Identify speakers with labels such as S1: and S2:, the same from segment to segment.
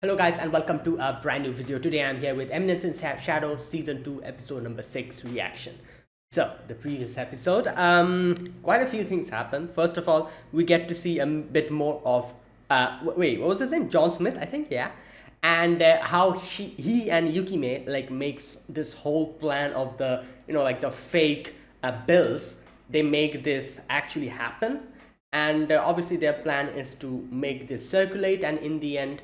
S1: Hello guys and welcome to a brand new video. Today I'm here with Eminence in Shadow Season 2 episode number 6 reaction. So the previous episode, quite a few things happened. First of all, we get to see a bit more of, wait, what was his name? John Smith, I think, yeah. And how he and Yukime like makes this whole plan of the, like the fake bills. They make this actually happen, and obviously their plan is to make this circulate, and in the end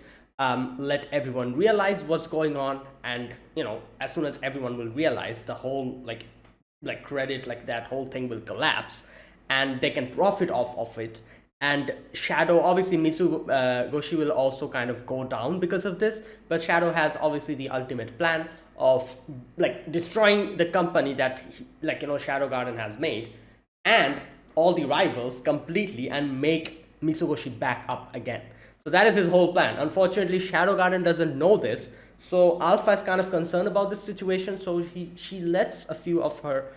S1: let everyone realize what's going on. And as soon as everyone will realize, the whole like credit, like that whole thing will collapse and they can profit off of it. And Shadow, obviously Mitsugoshi will also kind of go down because of this, but Shadow has obviously the ultimate plan of like destroying the company that Shadow Garden has made, and all the rivals completely, and make Mitsugoshi back up again. So that is his whole plan. Unfortunately, Shadow Garden doesn't know this. So Alpha is kind of concerned about this situation. So she lets a few of her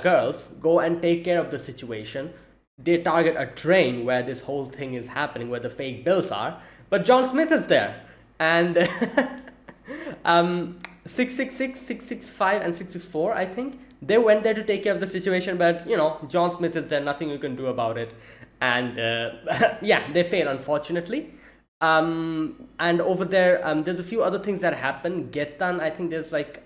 S1: girls go and take care of the situation. They target a train where this whole thing is happening, where the fake bills are. But John Smith is there, and 666, 665, and 664, I think they went there to take care of the situation. But John Smith is there, nothing you can do about it. And yeah, they fail, unfortunately. And over there, there's a few other things that happen. Getan, I think there's like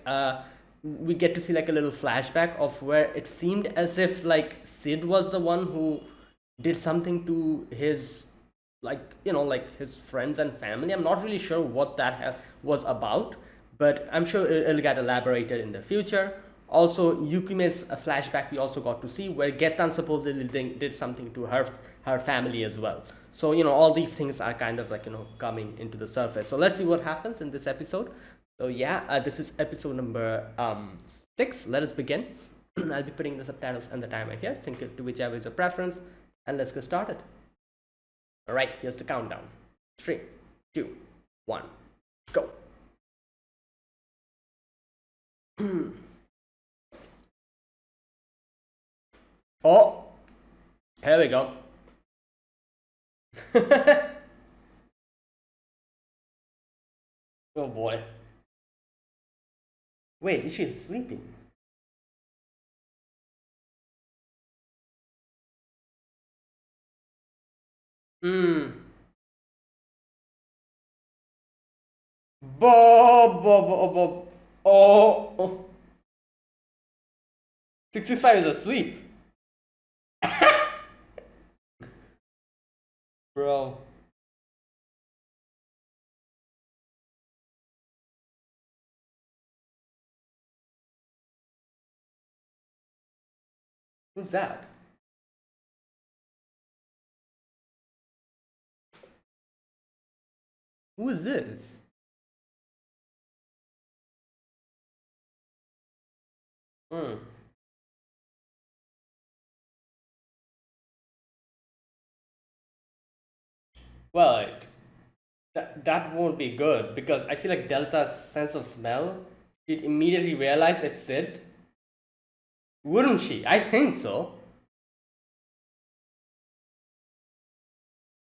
S1: we get to see like a little flashback of where it seemed as if like Sid was the one who did something to his, like his friends and family. I'm not really sure what that was about, but I'm sure it'll get elaborated in the future. Also, Yukime's flashback we also got to see, where Getan supposedly did something to her family as well. So all these things are kind of like coming into the surface. So let's see what happens in this episode. So yeah, this is episode number 6. Let us begin. I'll be putting the subtitles and the timer here. Sync it to whichever is your preference, and let's get started. All right, here's the countdown. 3, 2, 1, go. Oh, here we go. Oh boy. Wait, is she sleeping? Hmm. Bob, Bob, Bob, Bob. Oh, oh. 65 is asleep. Bro. Who's that? Who is this? Hmm. Well, that won't be good, because I feel like Delta's sense of smell, she'd immediately realize it's Sid. Wouldn't she? I think so.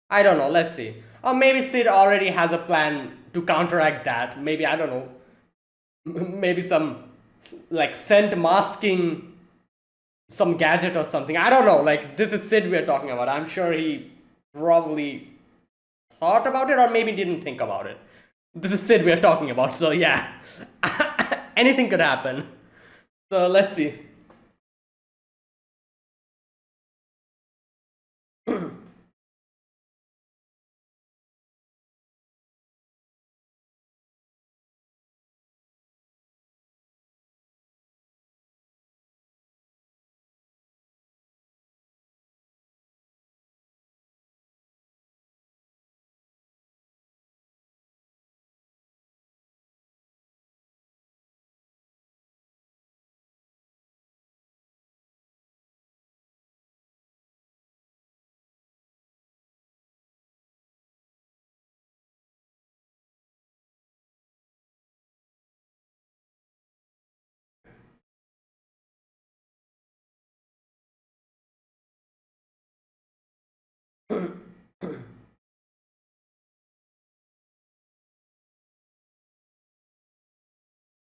S1: I don't know. Let's see. Or maybe Sid already has a plan to counteract that. Maybe, I don't know. Maybe some like scent masking some gadget or something. I don't know. Like, this is Sid we're talking about. I'm sure he probably thought about it, or maybe didn't think about it. This is Sid we're talking about. So yeah, anything could happen. So let's see.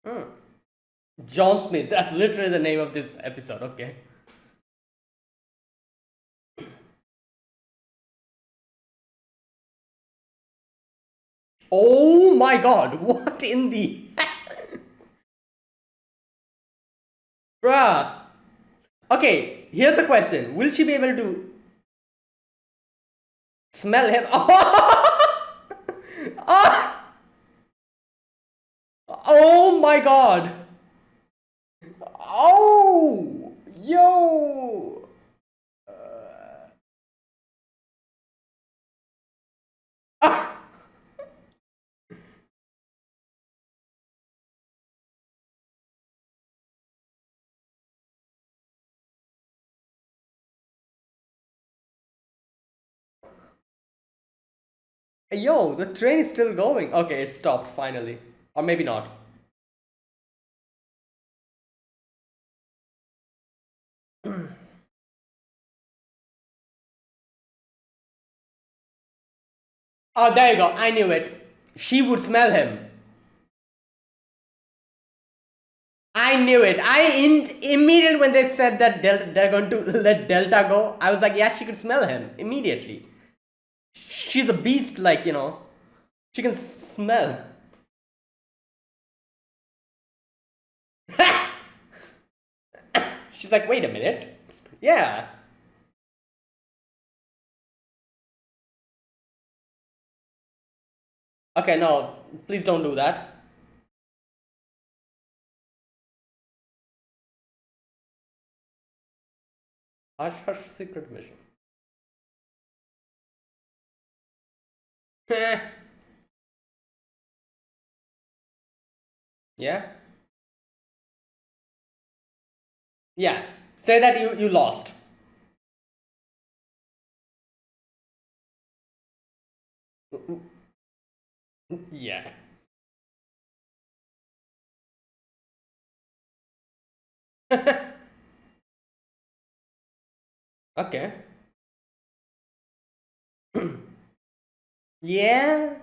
S1: Hmm. John Smith. That's literally the name of this episode. Okay. Oh my god. What in the. Bruh. Okay, here's a question. Will she be able to smell him? Oh, oh my god. Oh, yo. Yo, the train is still going. Okay, it stopped finally. Or maybe not. Oh, there you go. I knew it. She would smell him. I knew it. Immediately when they said that they're going to let Delta go, I was like, yeah, she could smell him immediately. She's a beast, like, she can smell. She's like, wait a minute. Yeah. Okay, no, please don't do that. Hush, hush, secret mission. Yeah? Yeah. Say that you lost. Yeah. Okay. Yeah.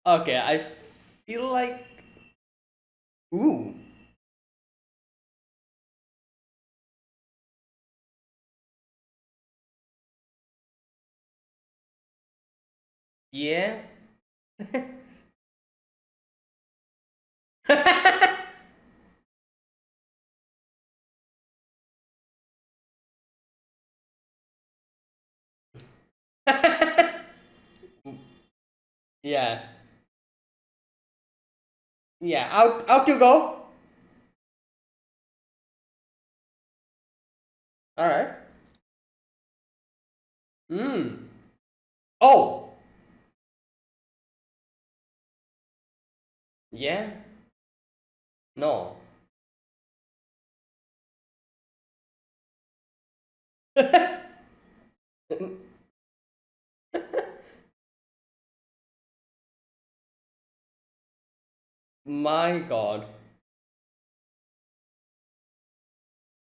S1: Okay, I feel like. Ooh. Yeah. Yeah. Yeah. Out you go. All right. Hmm. Oh. Yeah. No. My God.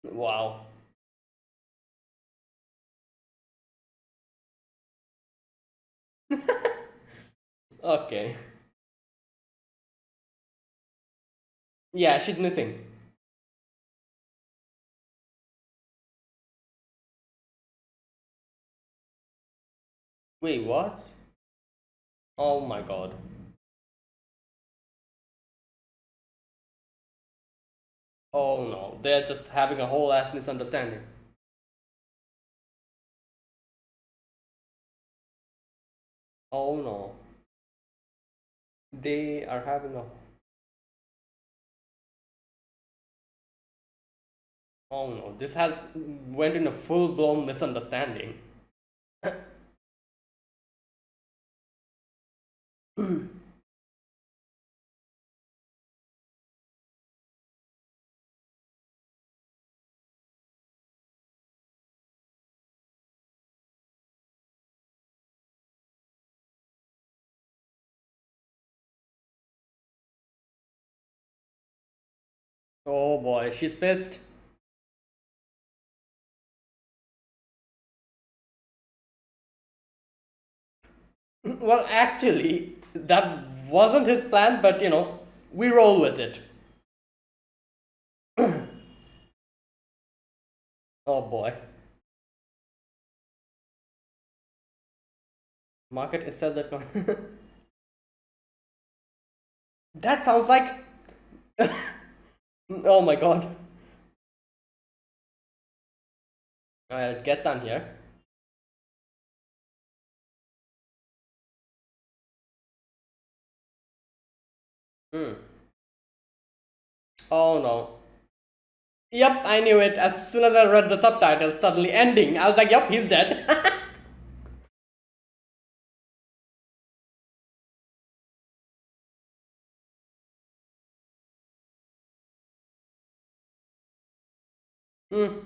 S1: Wow. Okay. Yeah, she's missing. Wait, what? Oh my God. Oh no, they're just having a whole ass misunderstanding. Oh no, they are having a. Oh no, this has went in a full blown misunderstanding. Oh boy, she's pissed. Well, actually, that wasn't his plan, but we roll with it. Oh boy. Market itself that that sounds like oh my god. I'll get done here. Hmm. Oh no. Yep, I knew it. As soon as I read the subtitles suddenly ending, I was like, yep, he's dead. Hmm.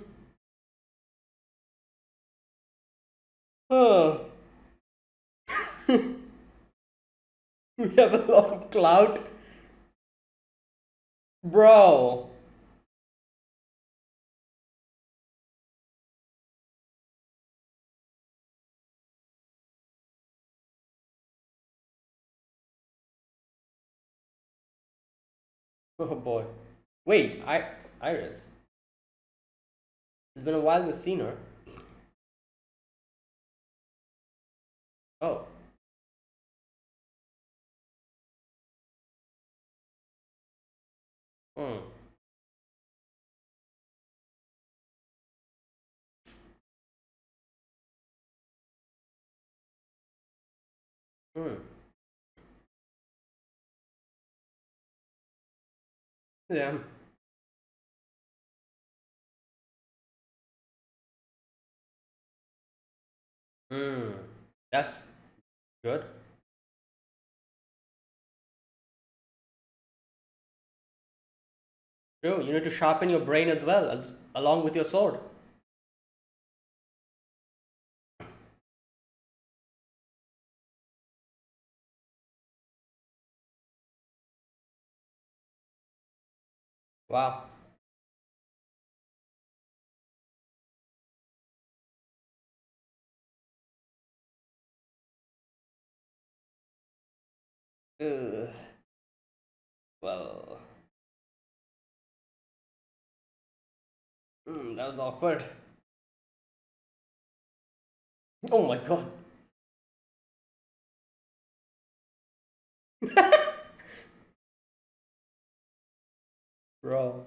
S1: Oh. We have a lot of clout. Bro. Oh boy. Wait, Iris. It's been a while we've seen her. Oh. Hmm. Hmm. Yeah. Hmm. That's good. True. You need to sharpen your brain as well as along with your sword. Wow. Ugh. Well. That was awkward. Oh my god. Bro.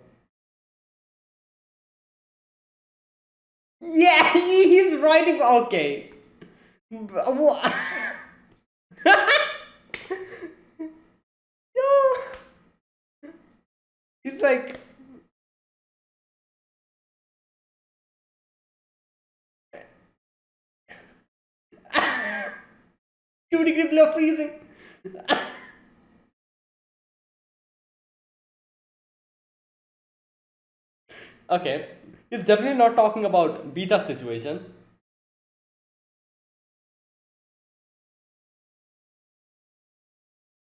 S1: Yeah, he's writing. Okay. What? No. He's like. Two-degree below freezing. Okay. He's definitely not talking about beta situation.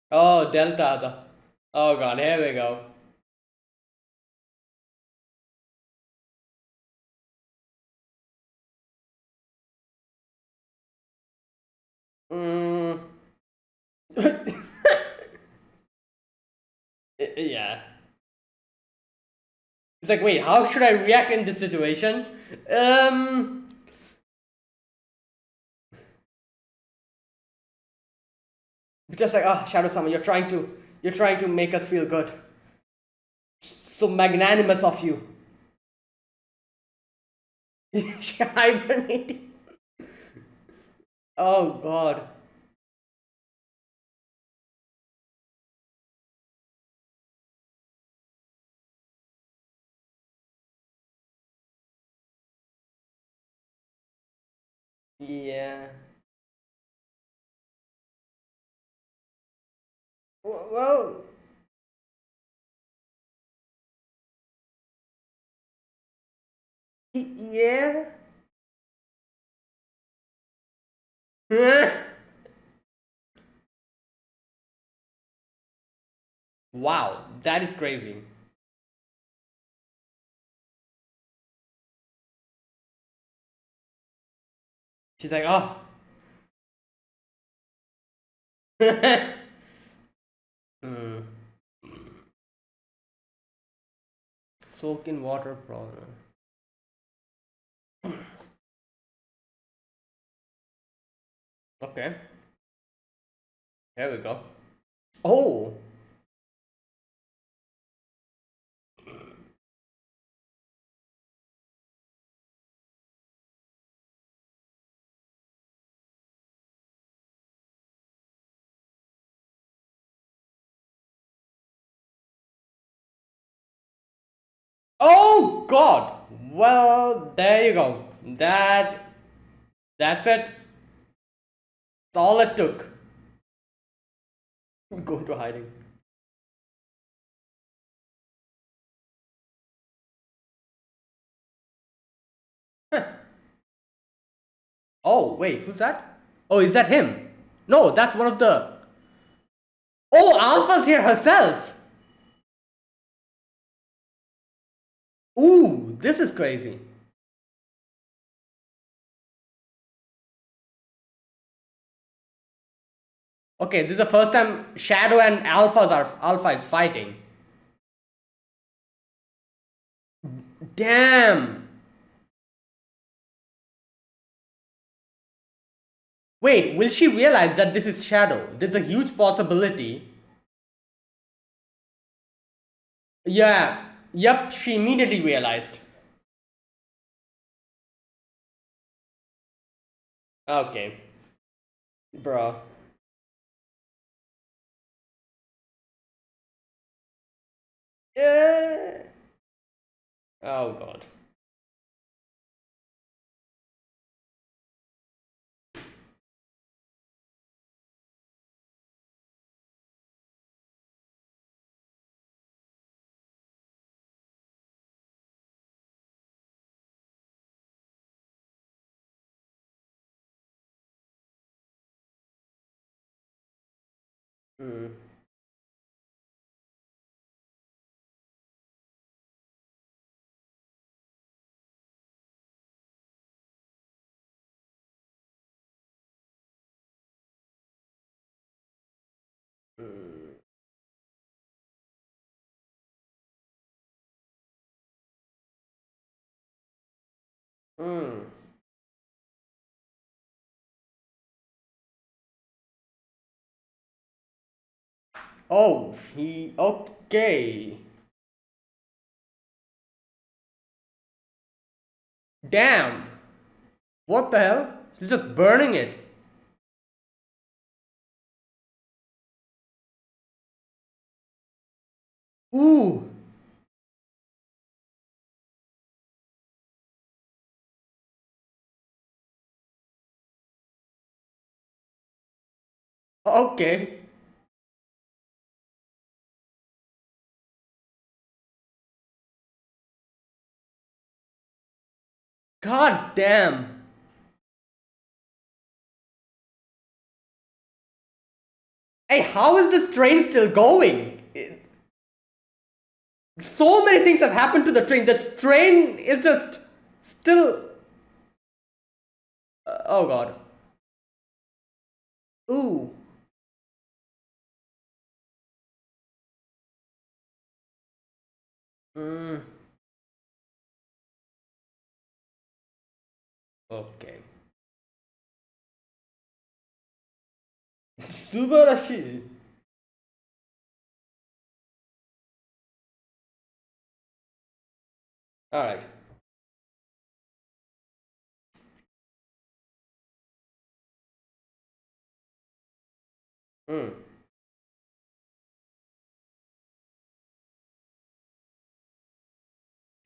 S1: Oh, delta. Oh god, here we go. Mm. Yeah. It's like, wait, how should I react in this situation? Um, just like, oh, Shadow Summer, you're trying to make us feel good. So magnanimous of you. Hibernating. Oh God. Yeah. Well. Yeah. Wow, that is crazy. She's like, oh, Hmm. Soak in water problem. Okay, here we go. Oh, oh God. Well, there you go. That's it. That's all it took. Go into hiding. Oh, wait, who's that? Oh, is that him? No, that's one of the. Oh, Alpha's here herself. Ooh, this is crazy. Okay, this is the first time Shadow and Alpha is fighting. Damn. Wait, will she realize that this is Shadow? There's a huge possibility. Yeah. Yep, she immediately realized. Okay. Bro. Yeah. Oh god. Hmm. Hmm. Hmm. Oh, she. Okay. Damn. What the hell? She's just burning it. Ooh. Okay. God damn. Hey, how is this train still going? So many things have happened to the train. This train is just still. Oh god. Ooh. Mm, okay. Subarashi. Alright. Mm,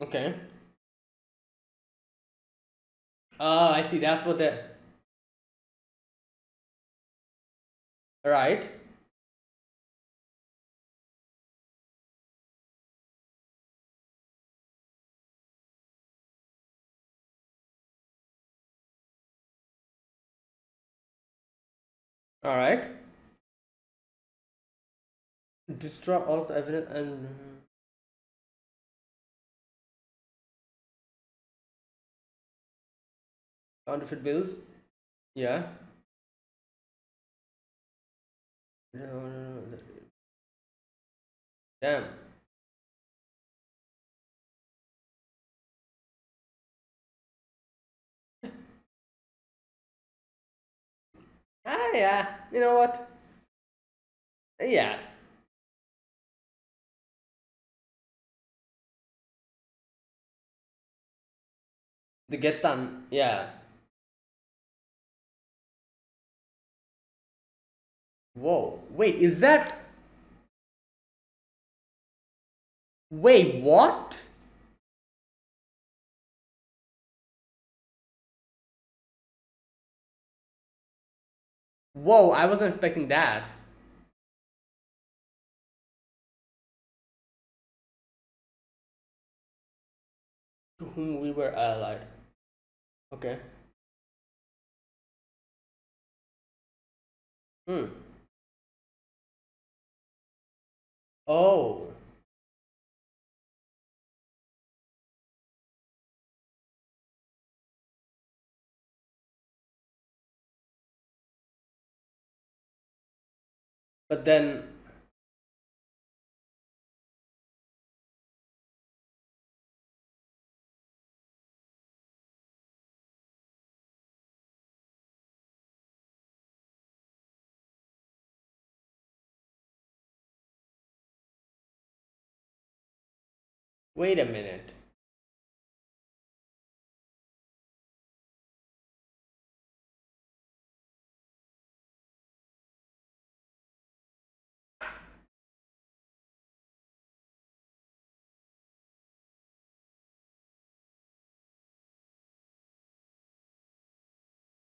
S1: okay. I see. That's what the. Right. Alright. Destroy all of the evidence and. Counterfeit bills. Yeah. No. Damn. Ah, yeah. You know what? Yeah. The Getan. Yeah. Whoa. Wait, is that. Wait, what? Whoa, I wasn't expecting that. To whom we were allied. Okay. Hmm. Oh. But then. Wait a minute.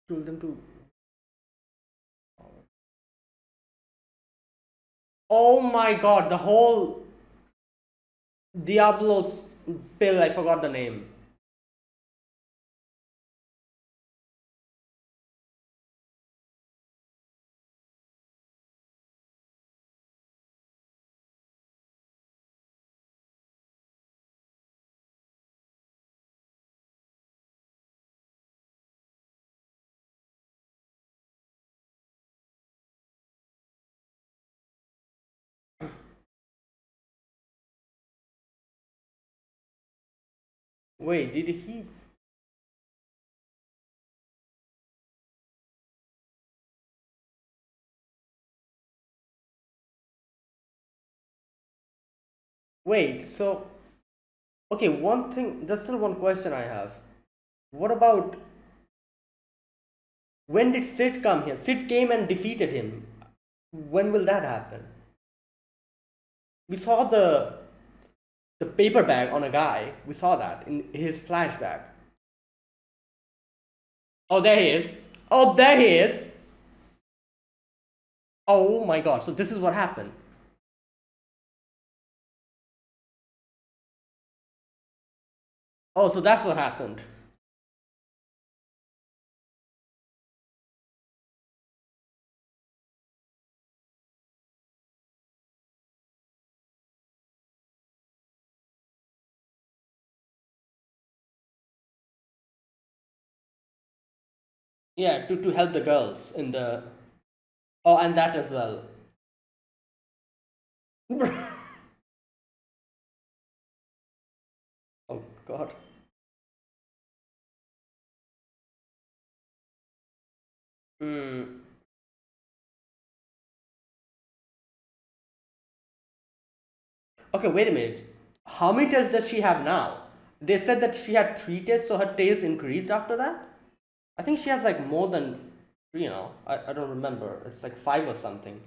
S1: Told them to. Oh my god, the whole Diablo's pill, I forgot the name. Wait, did he. Wait, so. Okay, one thing, there's still one question I have. What about. When did Sid come here? Sid came and defeated him. When will that happen? We saw the paper bag on a guy. We saw that in his flashback. Oh, there he is. Oh, there he is. Oh my god. So this is what happened. Oh, so that's what happened. Yeah, to help the girls in the. Oh, and that as well. Oh god. Hmm. Okay, wait a minute. How many tails does she have now? They said that she had three tails, so her tails increased after that? I think she has like more than three now. I don't remember. It's like five or something.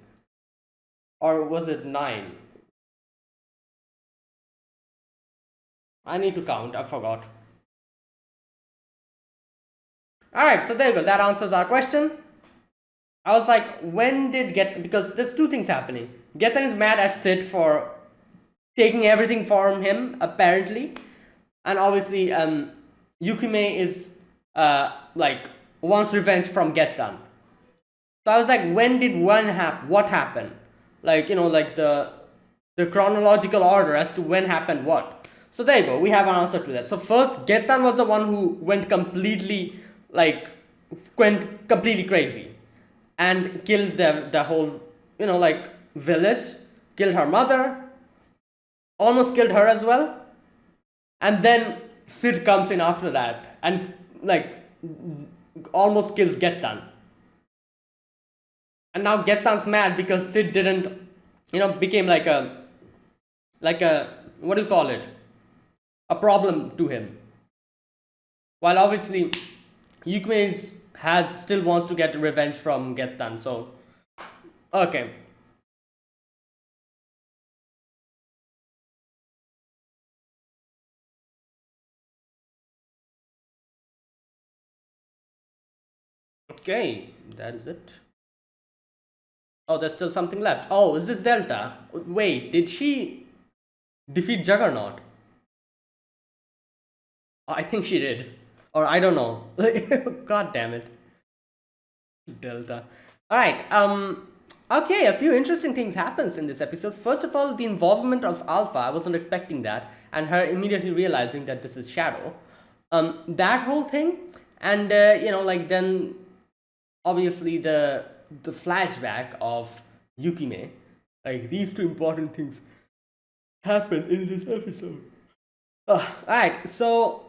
S1: Or was it nine? I need to count. I forgot. Alright, so there you go. That answers our question. I was like, when did get because there's two things happening. Getan is mad at Sid for taking everything from him, apparently. And obviously, Yukime is like wants revenge from Getan. So I was like, when did one happen? What happened? Like, like the chronological order as to when happened what. So there you go. We have an answer to that. So first, Getan was the one who like went completely crazy and killed the whole like village, killed her mother, almost killed her as well, and then Sid comes in after that and like almost kills Getan. And now Getan's mad because Sid didn't, became like a what do you call it? A problem to him. While obviously Yukime still wants to get revenge from Getan. So okay. Okay, that is it. Oh, there's still something left. Oh, is this Delta? Wait, did she defeat Juggernaut? I think she did. Or I don't know. God damn it. Delta. Alright, okay, a few interesting things happens in this episode. First of all, the involvement of Alpha. I wasn't expecting that. And her immediately realizing that this is Shadow. That whole thing. And, then obviously the flashback of Yukime. Like, these two important things happen in this episode. Alright, so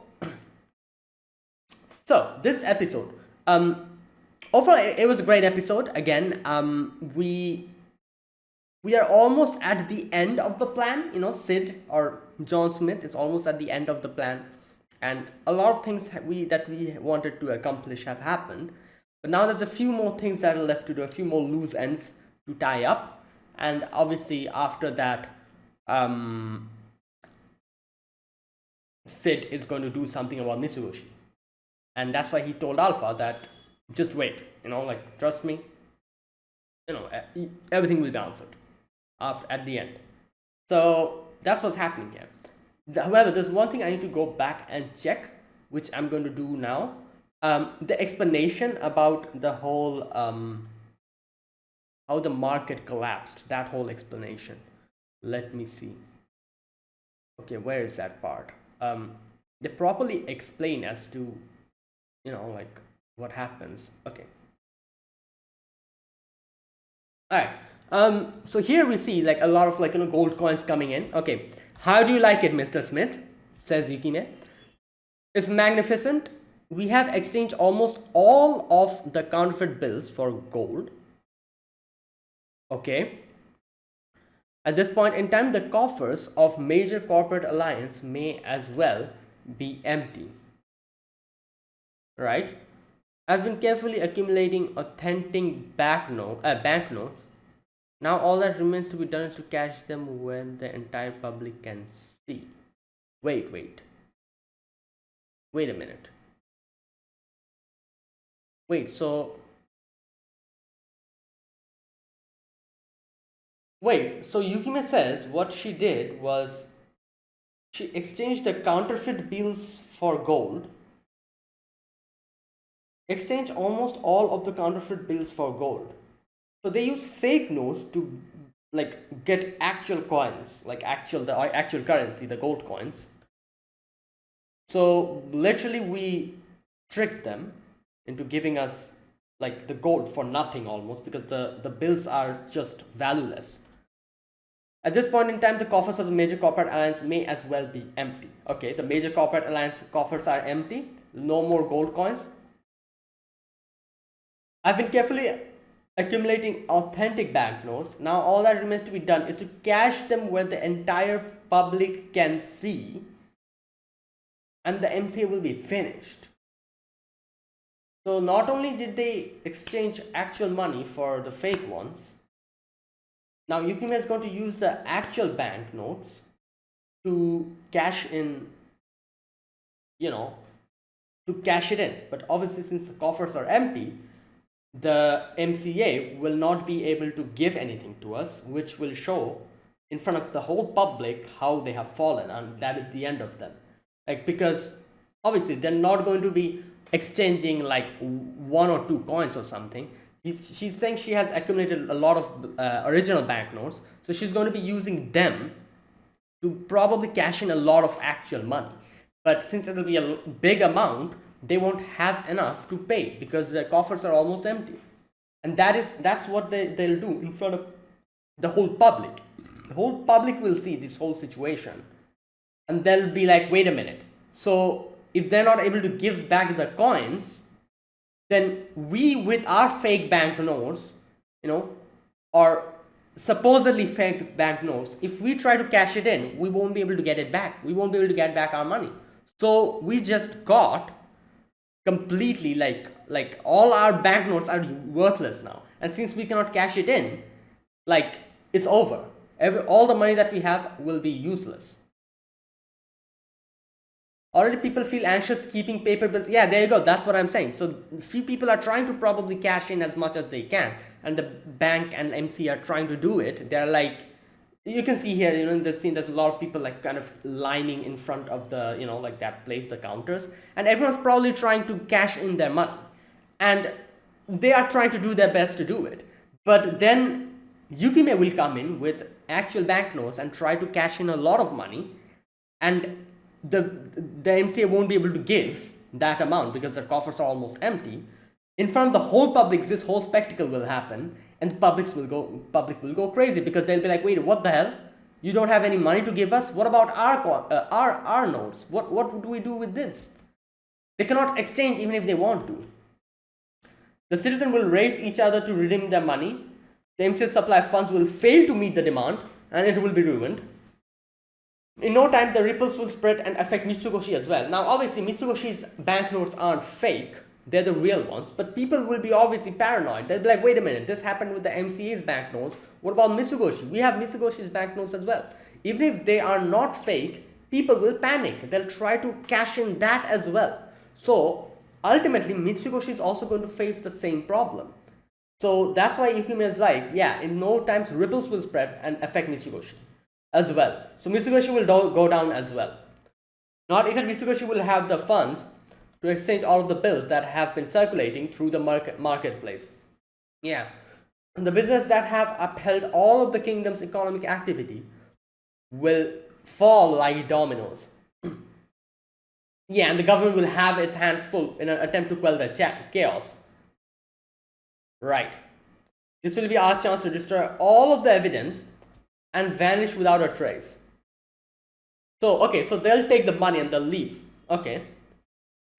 S1: this episode, overall it was a great episode. Again, we are almost at the end of the plan. Sid or John Smith is almost at the end of the plan, and a lot of things that we wanted to accomplish have happened. But now there's a few more things that are left to do, a few more loose ends to tie up, and obviously after that, Sid is going to do something about Mitsubishi. And that's why he told Alpha that just wait, trust me, everything will be answered at the end. So that's what's happening here. However, there's one thing I need to go back and check, which I'm going to do now. The explanation about the whole how the market collapsed, that whole explanation. Let me see. Okay, where is that part? They properly explain as to what happens. Okay. Alright. So here we see a lot of gold coins coming in. Okay. How do you like it, Mr. Smith? Says Yukime. It's magnificent. We have exchanged almost all of the counterfeit bills for gold. Okay. At this point in time, the coffers of major corporate alliance may as well be empty. Right? I've been carefully accumulating authentic banknotes. Now all that remains to be done is to cash them when the entire public can see. Wait a minute. So Yukime says what she did was she exchanged the counterfeit bills for gold. Exchange almost all of the counterfeit bills for gold. So they use fake notes to get actual coins, the actual currency, the gold coins. So literally we tricked them into giving us the gold for nothing almost, because the bills are just valueless. At this point in time, the coffers of the major corporate alliance may as well be empty. Okay, the major corporate alliance coffers are empty. No more gold coins. I've been carefully accumulating authentic banknotes. Now all that remains to be done is to cash them where the entire public can see, and the MCA will be finished. So not only did they exchange actual money for the fake ones, now Yukime is going to use the actual banknotes to cash in, to cash it in. But obviously, since the coffers are empty, the MCA will not be able to give anything to us, which will show in front of the whole public how they have fallen, and that is the end of them. Because obviously they're not going to be exchanging one or two coins or something. She's saying she has accumulated a lot of original banknotes, so she's going to be using them to probably cash in a lot of actual money. But since it will be a big amount, they won't have enough to pay because their coffers are almost empty. And that's what they'll do in front of the whole public. The whole public will see this whole situation, and they'll be like, wait a minute, so if they're not able to give back the coins, then we, with our fake banknotes, or supposedly fake banknotes, if we try to cash it in, we won't be able to get it back. We won't be able to get back our money. So we just got completely like all our banknotes are worthless now, and since we cannot cash it in, like, it's over. All the money that we have will be useless. Already people feel anxious keeping paper bills. Yeah, there you go. That's what I'm saying. So few people are trying to probably cash in as much as they can, and the bank and MC are trying to do it. They're like, you can see here, in this scene, there's a lot of people like kind of lining in front of the, like that place, the counters, and everyone's probably trying to cash in their money, and they are trying to do their best to do it. But then UPMA will come in with actual banknotes and try to cash in a lot of money, and the MCA won't be able to give that amount because their coffers are almost empty. In front of the whole public, this whole spectacle will happen, and the public will go crazy, because they'll be like, wait, what the hell? You don't have any money to give us? What about our notes? What do we do with this? They cannot exchange even if they want to. The citizen will race each other to redeem their money. The MCA supply of funds will fail to meet the demand, and it will be ruined. In no time, the ripples will spread and affect Mitsugoshi as well. Now, obviously, Mitsugoshi's banknotes aren't fake. They're the real ones. But people will be obviously paranoid. They'll be like, wait a minute, this happened with the MCA's banknotes. What about Mitsugoshi? We have Mitsugoshi's banknotes as well. Even if they are not fake, people will panic. They'll try to cash in that as well. So, ultimately, Mitsugoshi is also going to face the same problem. So, that's why Yukime is like, yeah, in no time, ripples will spread and affect Mitsugoshi as well. So Mitsugoshi will go down as well. Not even Mitsugoshi will have the funds to exchange all of the bills that have been circulating through the marketplace. Yeah, the business that have upheld all of the kingdom's economic activity will fall like dominoes. Yeah, and the government will have its hands full in an attempt to quell the chaos. Right. This will be our chance to destroy all of the evidence and vanish without a trace. So, okay, so they'll take the money and they'll leave. Okay.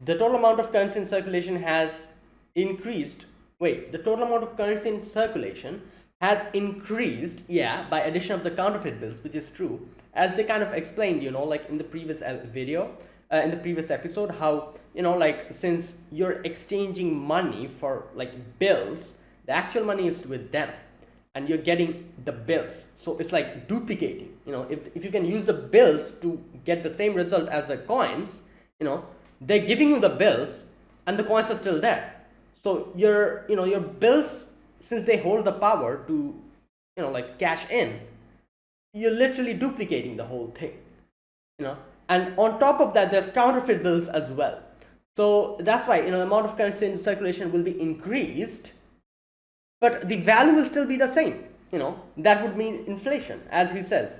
S1: The total amount of currency in circulation has increased. Wait, the total amount of currency in circulation has increased, yeah, by addition of the counterfeit bills, which is true. As they kind of explained, like in the previous video, in the previous episode, how, like, since you're exchanging money for, like, bills, the actual money is with them, and you're getting the bills. So it's like duplicating. If you can use the bills to get the same result as the coins, they're giving you the bills and the coins are still there. So your bills, since they hold the power to, like, cash in, you're literally duplicating the whole thing, And on top of that, there's counterfeit bills as well. So that's why, the amount of currency in circulation will be increased, but the value will still be the same. That would mean inflation, as he says,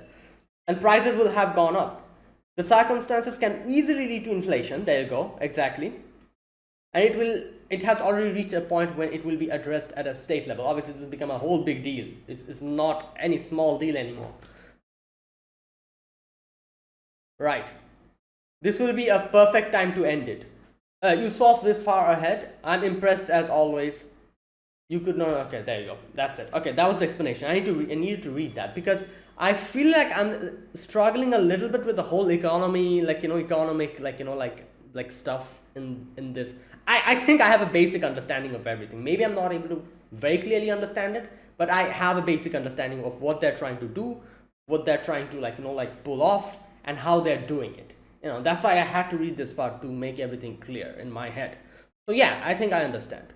S1: and prices will have gone up. The circumstances can easily lead to inflation. There you go, exactly. And it has already reached a point when it will be addressed at a state level. Obviously, this has become a whole big deal. It's not any small deal anymore. Right. This will be a perfect time to end it. You saw this far ahead. I'm impressed as always. You could not. Okay, there you go. That's it. Okay, that was the explanation. I needed to read that, because I feel like I'm struggling a little bit with the whole economy, economic, like stuff in this. I think I have a basic understanding of everything. Maybe I'm not able to very clearly understand it, but I have a basic understanding of what they're trying to do, what they're trying to pull off, and how they're doing it. That's why I had to read this part to make everything clear in my head. So yeah, I think I understand.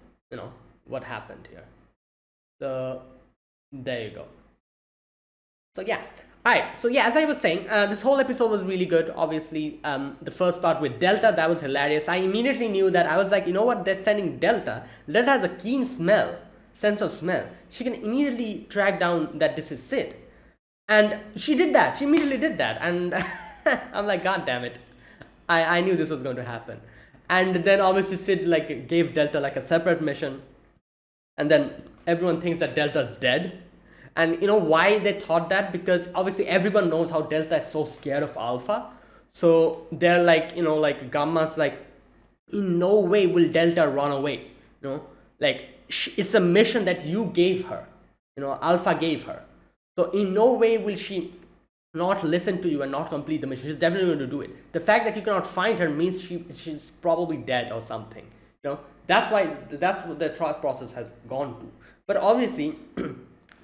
S1: What happened here. So there you go. So yeah, alright, so yeah, as I was saying, this whole episode was really good. Obviously, the first part with Delta, that was hilarious. I immediately knew that. I was like, what, they're sending Delta. Delta has a keen sense of smell. She can immediately track down that this is Sid, and she did that. She immediately did that, and I'm like, god damn it, I knew this was going to happen. And then obviously Sid gave Delta a separate mission. And then everyone thinks that Delta's dead. And you know why they thought that? Because obviously everyone knows how Delta is so scared of Alpha. So they're like, you know, like Gamma's like, in no way will Delta run away. You know, like it's a mission that you gave her. You know, Alpha gave her. So in no way will she not listen to you and not complete the mission. She's definitely going to do it. The fact that you cannot find her means she's probably dead or something. You know, that's what the thought process has gone to. But obviously,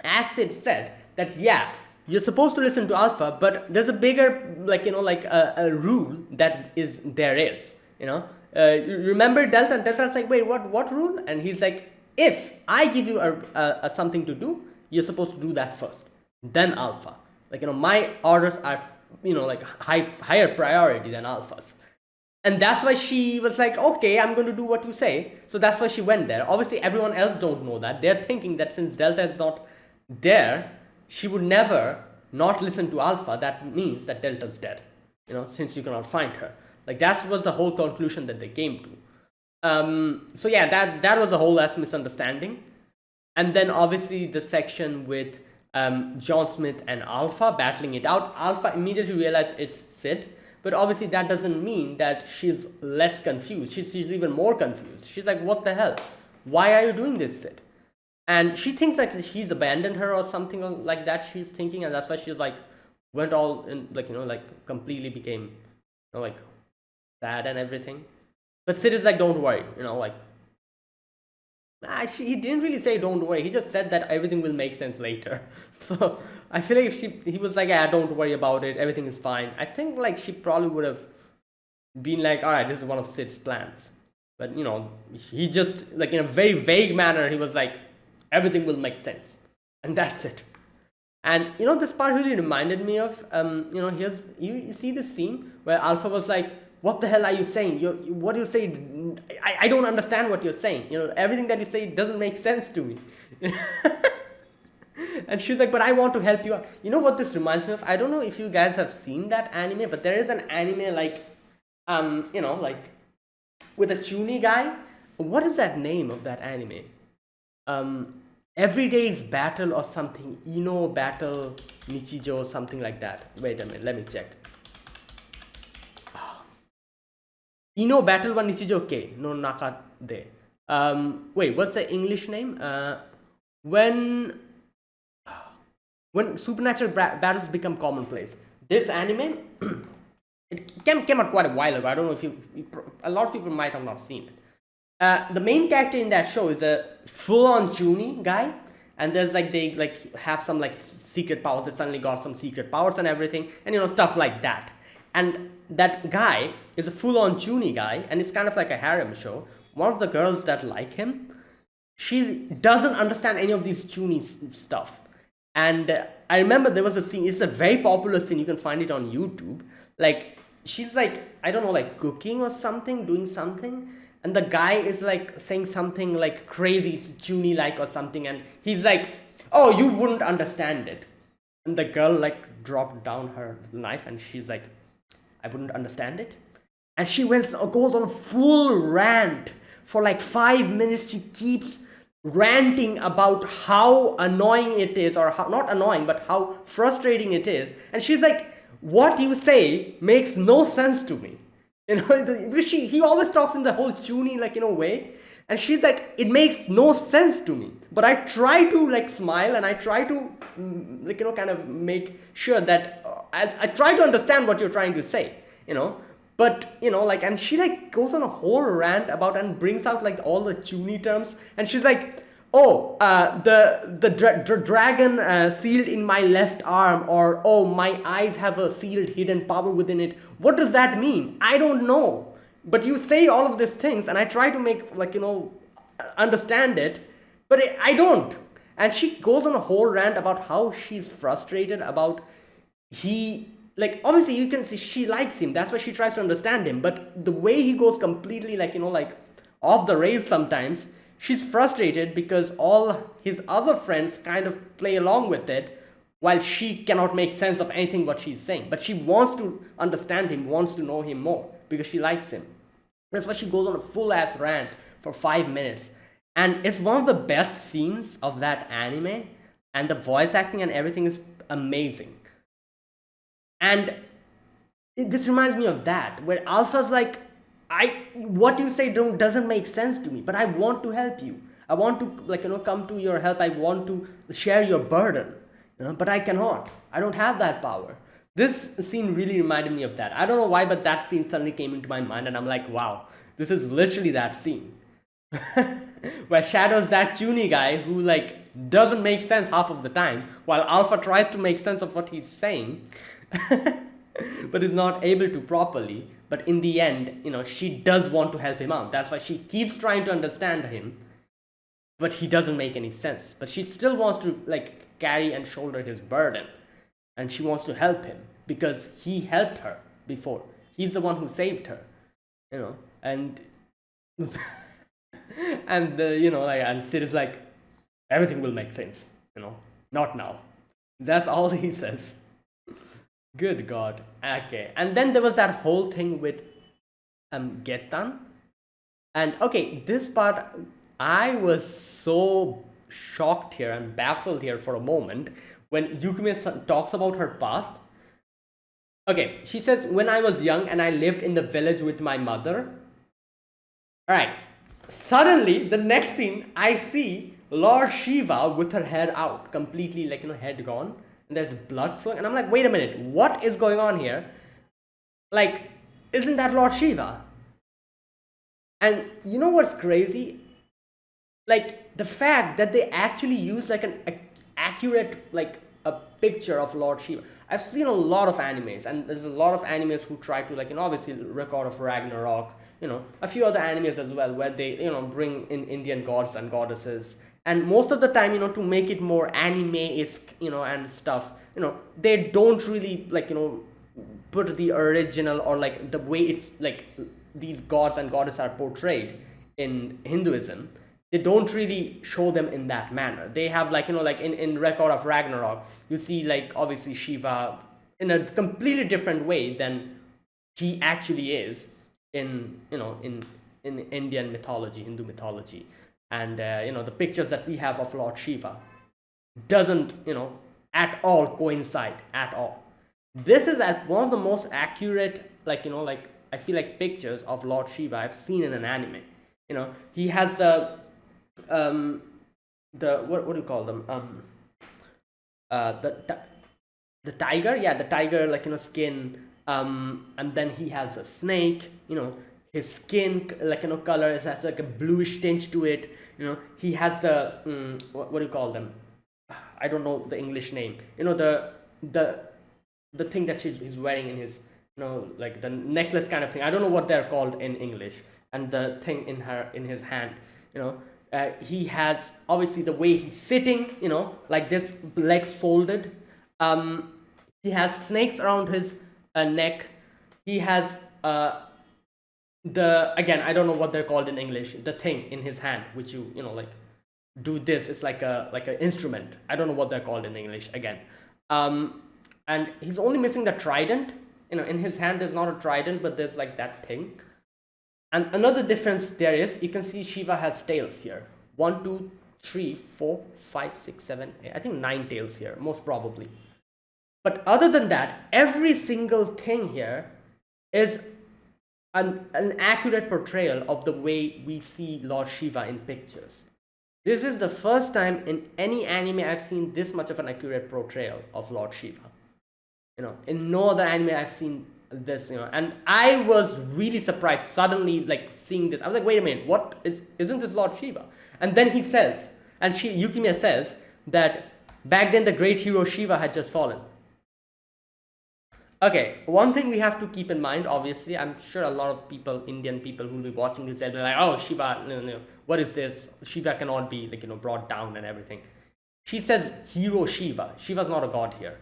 S1: as Sid said, that yeah, you're supposed to listen to Alpha, but there's a bigger, like, you know, like a rule that there is, you know. You remember Delta? And Delta's like, wait, what rule? And he's like, if I give you a something to do, you're supposed to do that first, then Alpha. Like, you know, my orders are, you know, like higher priority than Alpha's. And that's why she was like, okay, I'm going to do what you say. So that's why she went there. Obviously, everyone else don't know that. They're thinking that since Delta is not there, she would never not listen to Alpha. That means that Delta's dead, you know, since you cannot find her. Like, that was the whole conclusion that they came to. So yeah, that was a whole ass misunderstanding. And then obviously the section with John Smith and Alpha battling it out. Alpha immediately realized it's Sid. But obviously that doesn't mean that she's less confused. She's even more confused. She's like, what the hell? Why are you doing this, Sid? And she thinks that he's abandoned her or something like that, she's thinking. And that's why she's like, went all in, like, you know, like completely became, you know, like sad and everything. But Sid is like, don't worry, you know, like, he didn't really say don't worry. He just said that everything will make sense later. So I feel like if he was like, yeah, don't worry about it, everything is fine, I think like she probably would have been like, all right, this is one of Sid's plans. But you know, he just, like, in a very vague manner, he was like, everything will make sense, and that's it. And you know, this part really reminded me of you know, here's you see this scene where Alpha was like, what the hell are you saying? What you say, I don't understand what you're saying. You know, everything that you say doesn't make sense to me. And she's like, but I want to help you out. You know what this reminds me of? I don't know if you guys have seen that anime, but there is an anime like, you know, like with a Chuni guy. What is that name of that anime? Everyday's Battle or something. Ino Battle Nichijo, something like that. Wait a minute, let me check. Ino Battle wa Nichijo ke no naka de. Wait, what's the English name? When supernatural battles become commonplace. This anime, it came out quite a while ago. I don't know if a lot of people might have not seen it. The main character in that show is a full-on Juni guy, and there's like, they like have some like secret powers. That suddenly got some secret powers and everything, and you know, stuff like that. And that guy is a full-on Juni guy, and it's kind of like a harem show. One of the girls that like him, she doesn't understand any of these Juni stuff. And I remember there was a scene, it's a very popular scene, you can find it on YouTube. Like, she's like, I don't know, like cooking or something, doing something. And the guy is like saying something like crazy, Juni-like or something. And he's like, oh, you wouldn't understand it. And the girl like dropped down her knife and she's like, I wouldn't understand it. And she goes on a full rant for like 5 minutes. She keeps ranting about how annoying it is, or how, not annoying, but how frustrating it is. And she's like, what you say makes no sense to me. You know, because he always talks in the whole Chuni, like, you know, way. And she's like, it makes no sense to me. But I try to like smile, and I try to like, you know, kind of make sure that as I try to understand what you're trying to say, you know. But you know, like, and she like goes on a whole rant about and brings out like all the Chuni terms, and she's like, oh, the dragon sealed in my left arm, or oh, my eyes have a sealed hidden power within it. What does that mean? I don't know. But you say all of these things, and I try to make, like, you know, understand it, but I don't. And she goes on a whole rant about how she's frustrated about like, obviously you can see she likes him, that's why she tries to understand him, but the way he goes completely, like, you know, like off the rails sometimes, she's frustrated because all his other friends kind of play along with it, while she cannot make sense of anything what she's saying. But she wants to understand him, wants to know him more, because she likes him. That's why she goes on a full ass rant for 5 minutes. And it's one of the best scenes of that anime, and the voice acting and everything is amazing. And this reminds me of that, where Alpha's like, what you say doesn't make sense to me, but I want to help you. I want to, like, come to your help. I want to share your burden, but I cannot. I don't have that power. This scene really reminded me of that. I don't know why, but that scene suddenly came into my mind, and I'm like, wow, this is literally that scene. Where Shadow's that Chuny guy who, like, doesn't make sense half of the time, while Alpha tries to make sense of what he's saying, but is not able to properly. But in the end, she does want to help him out. That's why she keeps trying to understand him, but he doesn't make any sense. But she still wants to, like, carry and shoulder his burden, and she wants to help him because he helped her before. He's the one who saved her, and and and Sid is like, everything will make sense, not now. That's all he says. Good God. Okay. And then there was that whole thing with Getan. And okay, this part, I was so shocked here and baffled here for a moment when Yukime talks about her past. Okay, she says, when I was young and I lived in the village with my mother. Alright. Suddenly, the next scene, I see Lord Shiva with her head out, completely, like, head gone. And there's blood flowing, and I'm like, wait a minute, what is going on here? Like, isn't that Lord Shiva? And you know what's crazy? Like, the fact that they actually use, like, an accurate, like, a picture of Lord Shiva. I've seen a lot of animes, and there's a lot of animes who try to, like, obviously Record of Ragnarok, a few other animes as well, where they, bring in Indian gods and goddesses. And most of the time, to make it more anime-esque, and stuff, they don't really, like, put the original or, like, the way it's, like, these gods and goddesses are portrayed in Hinduism. They don't really show them in that manner. They have, like, like in Record of Ragnarok, you see, like, obviously Shiva in a completely different way than he actually is in, in Indian mythology, Hindu mythology. And, the pictures that we have of Lord Shiva doesn't, at all coincide at all. This is one of the most accurate, like, like, I feel like pictures of Lord Shiva I've seen in an anime. He has the what do you call them? The tiger, yeah, the tiger, like, skin, and then he has a snake, his skin, like, color has like a bluish tinge to it. He has the what do you call them? I don't know the English name. The thing that he's wearing in his, like the necklace kind of thing. I don't know what they're called in English. And the thing in his hand. He has obviously the way he's sitting. Like this, legs folded. He has snakes around his neck. He has again, I don't know what they're called in English, the thing in his hand which you like do this. It's like an instrument. I don't know what they're called in English again. And he's only missing the trident. In his hand there's not a trident, but there's like that thing. And another difference there is, you can see Shiva has tails here. 1, 2, 3, 4, 5, 6, 7, 8. I think 9 tails here, most probably. But other than that, every single thing here is an accurate portrayal of the way we see Lord Shiva in pictures. This is the first time in any anime I've seen this much of an accurate portrayal of Lord Shiva. In no other anime I've seen this, and I was really surprised suddenly, like, seeing this. I was like, wait a minute, isn't this Lord Shiva? And then he says, and Yukime says that back then the great hero Shiva had just fallen. Okay, one thing we have to keep in mind, obviously, I'm sure a lot of people, Indian people who will be watching this, they'll be like, oh, Shiva, no, what is this? Shiva cannot be, like, brought down and everything. She says hero Shiva. Shiva's not a god here.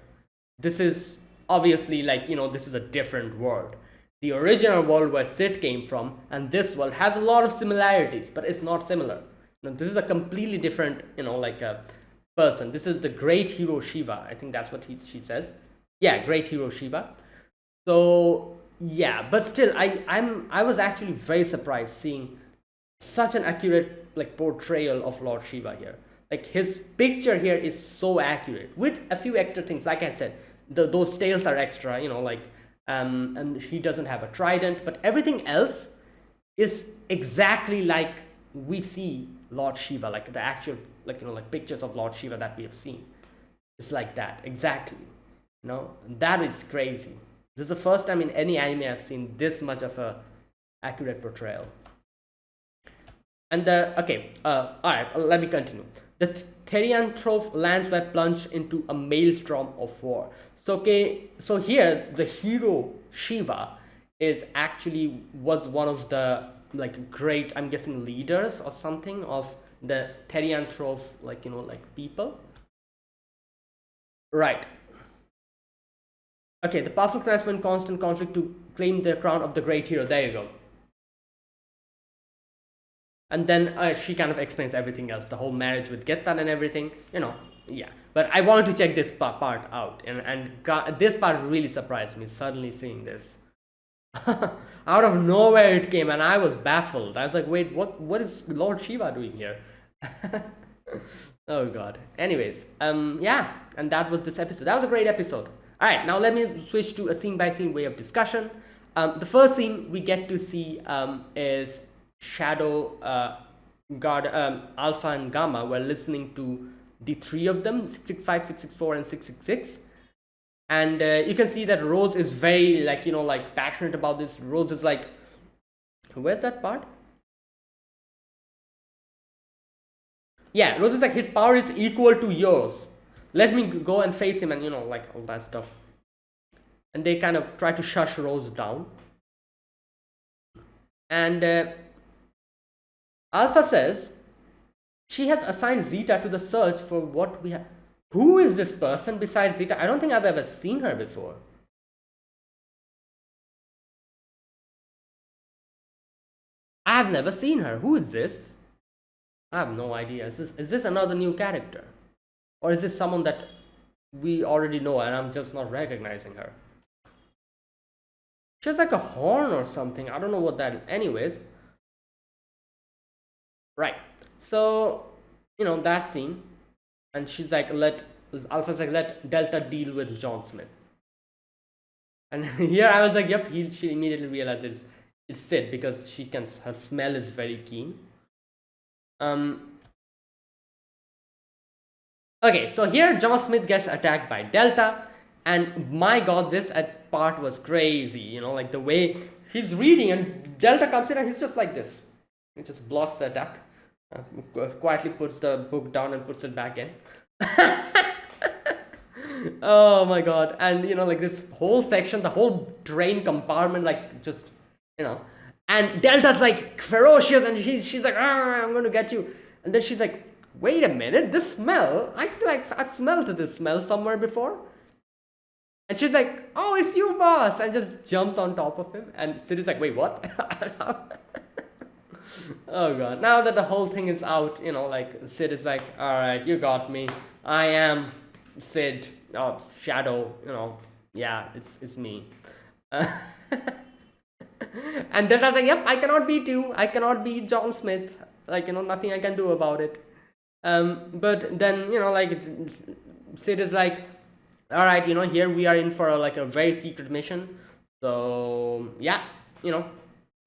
S1: This is obviously, like, this is a different world. The original world where Sid came from and this world has a lot of similarities, but it's not similar. This is a completely different, like a person. This is the great hero Shiva. I think that's what she says. Yeah, great hero Shiva. So yeah, but still, I was actually very surprised seeing such an accurate like portrayal of Lord Shiva here. Like his picture here is so accurate with a few extra things. Like I said, those tails are extra, like and he doesn't have a trident, but everything else is exactly like we see Lord Shiva, like the actual like pictures of Lord Shiva that we have seen. It's like that exactly. That is crazy. This is the first time in any anime I've seen this much of a accurate portrayal. And all right, let me continue. The Therianthrope lands were plunged into a maelstrom of war. So here the hero Shiva was one of the like great, I'm guessing, leaders or something of the Therianthrope, like people. Right. Okay, the powerful clans were in constant conflict to claim the crown of the great hero. There you go. And then she kind of explains everything else, the whole marriage with Getan and everything, yeah. But I wanted to check this part out, and this part really surprised me, suddenly seeing this. Out of nowhere it came, and I was baffled. I was like, wait, what is Lord Shiva doing here? Oh god. Anyways, yeah, and that was this episode. That was a great episode. Alright, now let me switch to a scene-by-scene way of discussion. The first scene we get to see is Shadow, God, Alpha and Gamma were listening to the three of them, 665, 664, and 666. And you can see that Rose is very like passionate about this. Rose is like, where's that part? Yeah, Rose is like, his power is equal to yours. Let me go and face him, and like all that stuff. And they kind of try to shush Rose down. And Alpha says she has assigned Zeta to the search for what we have. Who is this person besides Zeta? I don't think I've ever seen her before. I have never seen her. Who is this? I have no idea. Is this another new character? Or is this someone that we already know and I'm just not recognizing her? She has like a horn or something. I don't know what that is. Anyways. Right. So, that scene. And she's like, Alpha's like, let Delta deal with John Smith. And here I was like, yep, she immediately realizes it's Sid because her smell is very keen. Okay, so here John Smith gets attacked by Delta, and my god, this part was crazy, like the way he's reading and Delta comes in and he's just like this. He just blocks the attack, quietly puts the book down and puts it back in. Oh my god. And like this whole section, the whole train compartment, like just and Delta's like ferocious, and she's like, I'm gonna get you. And then she's like, wait a minute, this smell, I feel like I've smelled this smell somewhere before. And she's like, oh, it's you, boss, and just jumps on top of him. And Sid is like, wait, what? Oh god. Now that the whole thing is out, like Sid is like, alright, you got me. I am Sid, Shadow, yeah, it's me. And Delta's like, yep, I cannot beat you. I cannot beat John Smith. Like, nothing I can do about it. But then, like, Sid is like, alright, here we are in for a very secret mission. So, yeah,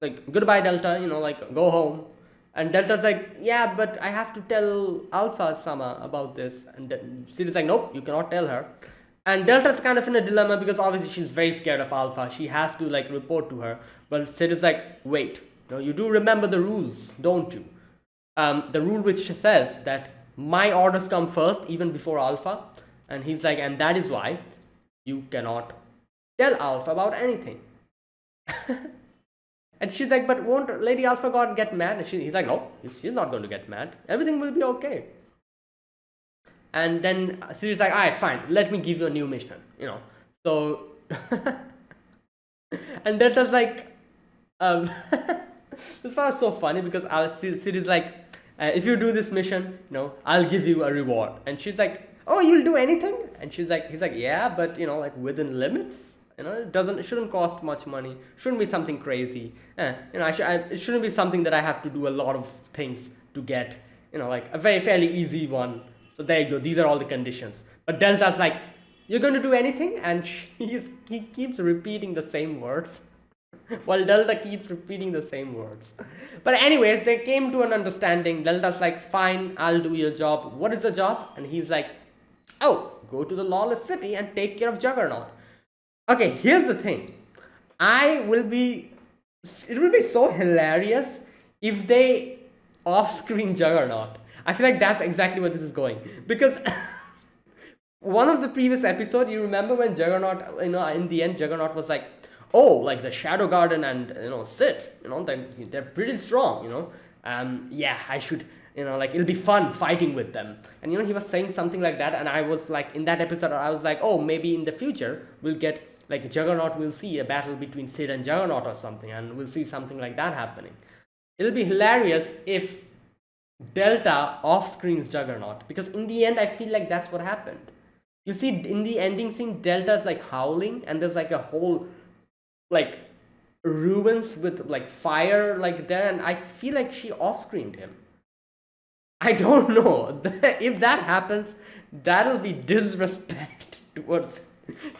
S1: like, goodbye, Delta, like, go home. And Delta's like, yeah, but I have to tell Alpha-sama about this. And Sid is like, nope, you cannot tell her. And Delta's kind of in a dilemma because obviously she's very scared of Alpha. She has to like report to her. But Sid is like, wait, you do remember the rules, don't you? The rule which says that my orders come first, even before Alpha. And he's like, and that is why you cannot tell Alpha about anything. And she's like, but won't Lady Alpha God get mad? And he's like, no, she's not going to get mad. Everything will be okay. And then Siri's like, alright, fine, let me give you a new mission, So, and Delta's like, this was so funny because Siri's like, if you do this mission, I'll give you a reward. And she's like, oh, you'll do anything? And he's like, yeah, but like within limits. It shouldn't cost much money, shouldn't be something crazy. It shouldn't be something that I have to do a lot of things to get, like a very fairly easy one. So there you go, these are all the conditions. But Delta's like, you're going to do anything? And he keeps repeating the same words. While Delta keeps repeating the same words. But anyways, they came to an understanding. Delta's like, fine, I'll do your job. What is the job? And he's like, oh, go to the lawless city and take care of Juggernaut. Okay, here's the thing. It will be so hilarious if they off-screen Juggernaut. I feel like that's exactly where this is going. Because one of the previous episodes, you remember when Juggernaut, in the end, Juggernaut was like, oh, like the Shadow Garden and Sid, they're pretty strong, yeah, I should, it'll be fun fighting with them. And he was saying something like that, and I was like, in that episode, I was like, oh, maybe in the future we'll get like Juggernaut will see a battle between Sid and Juggernaut or something, and we'll see something like that happening. It'll be hilarious if Delta off-screens Juggernaut, because in the end, I feel like that's what happened. You see, in the ending scene, Delta's like howling, and there's like a whole like ruins with like fire like there, and I feel like she off-screened him. I don't know. If that happens, that'll be disrespect towards.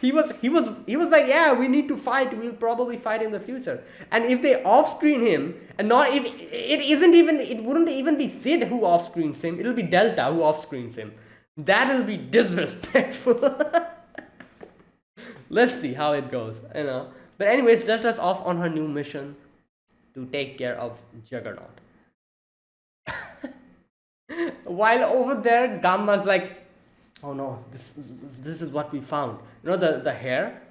S1: He was like, yeah, we need to fight. We'll probably fight in the future. And if they off-screen him, and not if it wouldn't even be Sid who off-screens him. It'll be Delta who off-screens him. That'll be disrespectful. Let's see how it goes. But anyways, Delta's off on her new mission to take care of Juggernaut. While over there, Gamma's like, oh no, this is what we found. The hair.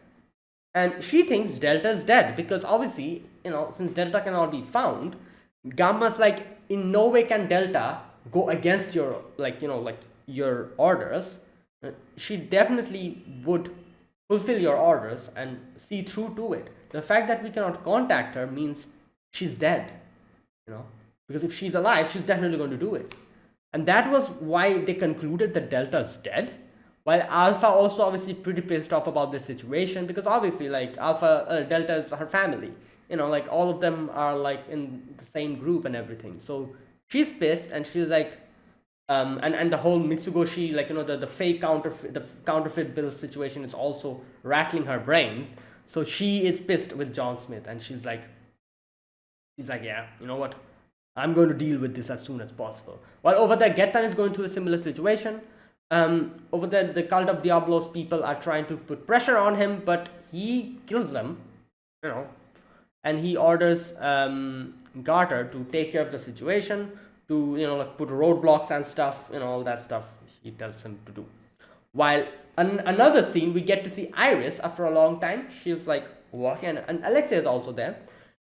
S1: And she thinks Delta's dead because obviously, since Delta cannot be found, Gamma's like, in no way can Delta go against your, your orders. She definitely would fulfill your orders and see through to it. The fact that we cannot contact her means she's dead, because if she's alive, she's definitely going to do it. And that was why they concluded that Delta's dead, while Alpha also obviously pretty pissed off about this situation, because obviously Delta is her family, all of them are like in the same group and everything. So she's pissed, and she's like, and the whole Mitsugoshi, the fake counterfeit bill situation is also rattling her brain. So she is pissed with John Smith, and she's like, yeah, you know what? I'm going to deal with this as soon as possible. While over there, Getan is going through a similar situation. Over there, the Cult of Diablos people are trying to put pressure on him, but he kills them, and he orders Garter to take care of the situation, to put roadblocks and stuff, all that stuff he tells him to do. While another scene, we get to see Iris after a long time. She's like walking, and Alexia is also there.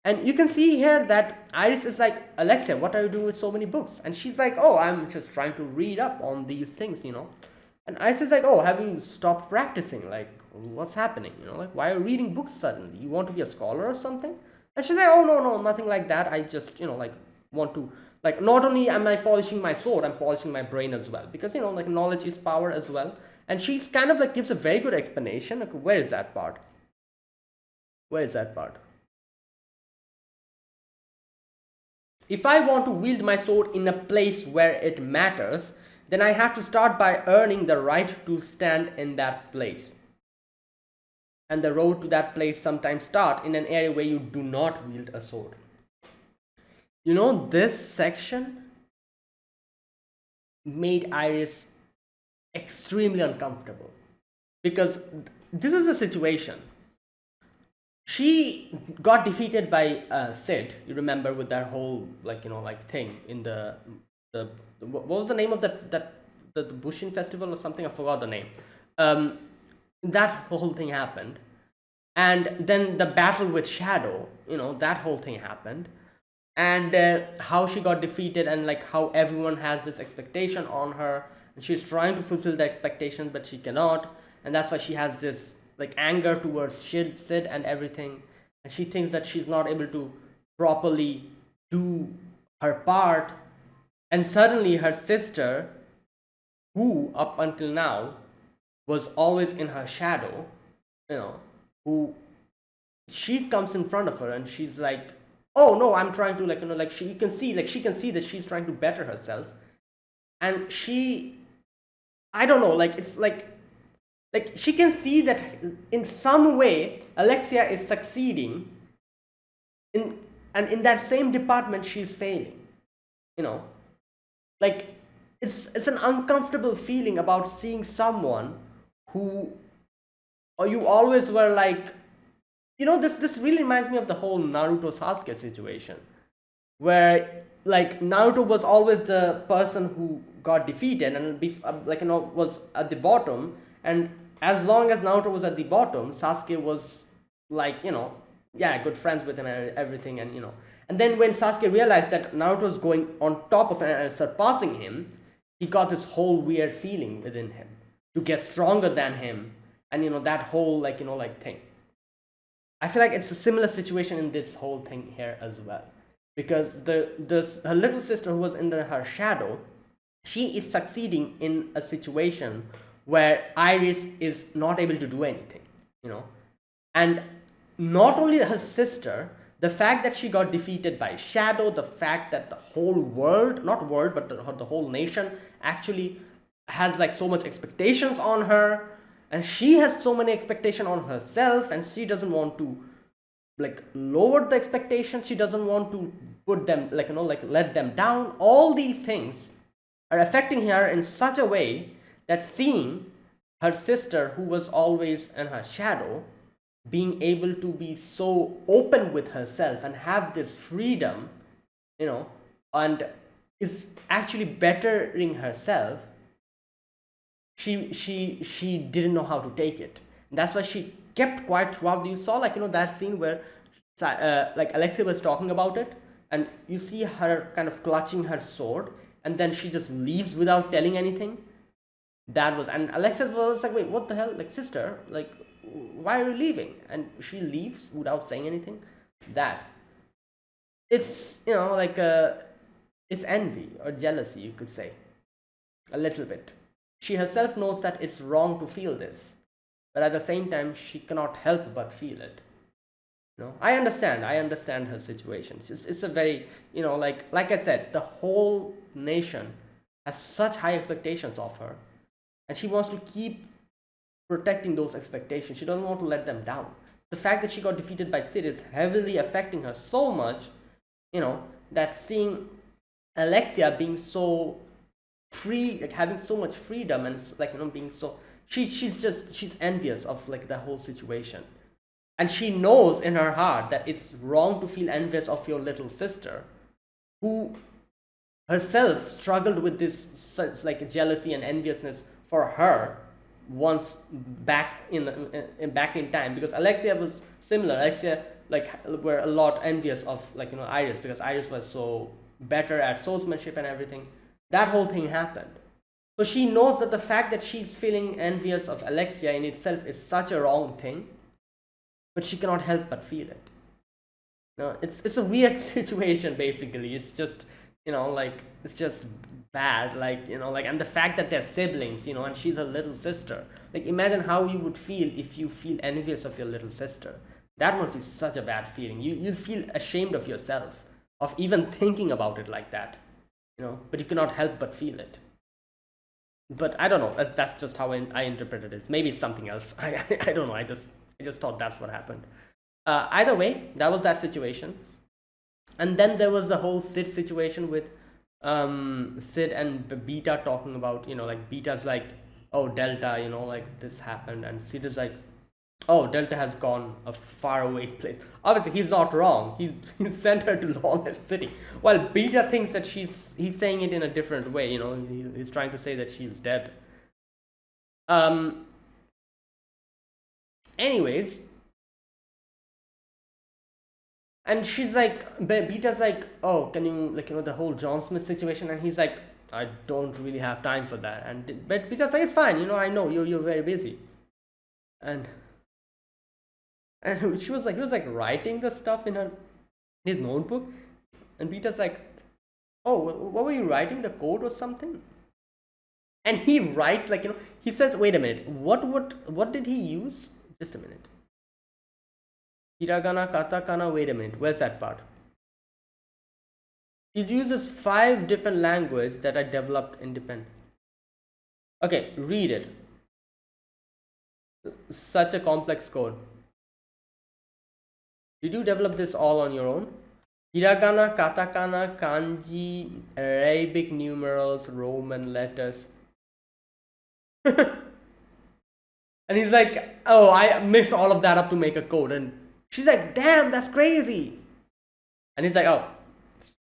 S1: And you can see here that Iris is like, Alexia, what are you doing with so many books? And she's like, oh, I'm just trying to read up on these things, And Iris is like, oh, have you stopped practicing? Like, what's happening? Why are you reading books suddenly? You want to be a scholar or something? And she's like, oh, no, nothing like that. I just, want to, not only am I polishing my sword, I'm polishing my brain as well. Because, knowledge is power as well. And she's kind of gives a very good explanation. Where is that part? If I want to wield my sword in a place where it matters, then I have to start by earning the right to stand in that place. And the road to that place sometimes starts in an area where you do not wield a sword. This section made Iris extremely uncomfortable, because this is a situation. She got defeated by Sid, you remember, with that whole thing in the what was the name of the Bushin festival or something? I forgot the name. That whole thing happened, and then the battle with Shadow, that whole thing happened, and how she got defeated, and how everyone has this expectation on her, and she's trying to fulfill the expectation, but she cannot, and that's why she has this anger towards Sid and everything, and she thinks that she's not able to properly do her part. And suddenly her sister, who up until now was always in her shadow, who she comes in front of her and she's like, oh no, I'm trying to, like, like she can see, like she can see that she's trying to better herself. And she, I don't know, like it's like she can see that in some way Alexia is succeeding in, and in that same department she's failing, you know. Like it's an uncomfortable feeling about seeing someone who, or you always were like, this really reminds me of the whole Naruto Sasuke situation, where like Naruto was always the person who got defeated and was at the bottom. And as long as Naruto was at the bottom, Sasuke was like, yeah, good friends with him and everything. And and then when Sasuke realized that Naruto was going on top of him and surpassing him, he got this whole weird feeling within him to get stronger than him. And that whole like thing, I feel like it's a similar situation in this whole thing here as well, because her little sister who was under her shadow, she is succeeding in a situation where Iris is not able to do anything, and not only her sister, the fact that she got defeated by Shadow, the fact that the whole world, not world, but the whole nation actually has like so much expectations on her, and she has so many expectations on herself, and she doesn't want to like lower the expectations, she doesn't want to put them like let them down. All these things are affecting her in such a way that seeing her sister, who was always in her shadow, being able to be so open with herself and have this freedom, and is actually bettering herself, she didn't know how to take it. And that's why she kept quiet throughout. You saw that scene where like Alexia was talking about it, and you see her kind of clutching her sword, and then she just leaves without telling anything. That was, and Alexia was like, wait, what the hell, like, sister, like, why are you leaving? And she leaves without saying anything. That, it's like it's envy or jealousy, you could say, a little bit. She herself knows that it's wrong to feel this, but at the same time she cannot help but feel it. I understand her situation. It's a very, like I said, the whole nation has such high expectations of her, and she wants to keep protecting those expectations. She doesn't want to let them down. The fact that she got defeated by Sid is heavily affecting her so much, that seeing Alexia being so free, like having so much freedom, and like being so, she's envious of like the whole situation. And she knows in her heart that it's wrong to feel envious of your little sister, who herself struggled with this such like jealousy and enviousness for her once back in time, because Alexia was similar. Alexia like were a lot envious of like Iris, because Iris was so better at swordsmanship and everything. That whole thing happened. So she knows that the fact that she's feeling envious of Alexia in itself is such a wrong thing, but she cannot help but feel it. It's a weird situation basically. It's just like it's just bad, like and the fact that they're siblings, and she's a little sister. Like imagine how you would feel if you feel envious of your little sister. That must be such a bad feeling. You feel ashamed of yourself of even thinking about it like that, but you cannot help but feel it. But I don't know, that's just how I interpreted it. Maybe it's something else. I don't know. I just thought that's what happened. Either way, that was that situation. And then there was the whole Sid situation with Sid and Beta talking about, like Beta's like, oh, Delta, like this happened, and Sid is like, oh, Delta has gone a far away place. Obviously he's not wrong. He sent her to Lawless City, while Beta thinks that he's saying it in a different way. He's trying to say that she's dead. Anyways, and she's like, Beta's like, oh, can you, like, the whole John Smith situation, and he's like, I don't really have time for that. And but Beta's like, it's fine, I know you're very busy. And she was like, he was like writing the stuff in his notebook, and Beta's like, oh, what were you writing, the code or something? And he writes like, he says, wait a minute, what did he use? Just a minute. Hiragana, katakana, wait a minute, where's that part? It uses 5 different languages that are developed independent. Okay, read it. Such a complex code. Did you develop this all on your own? Hiragana, katakana, kanji, Arabic numerals, Roman letters. And he's like, oh, I mixed all of that up to make a code. And she's like, damn, that's crazy. And he's like, oh,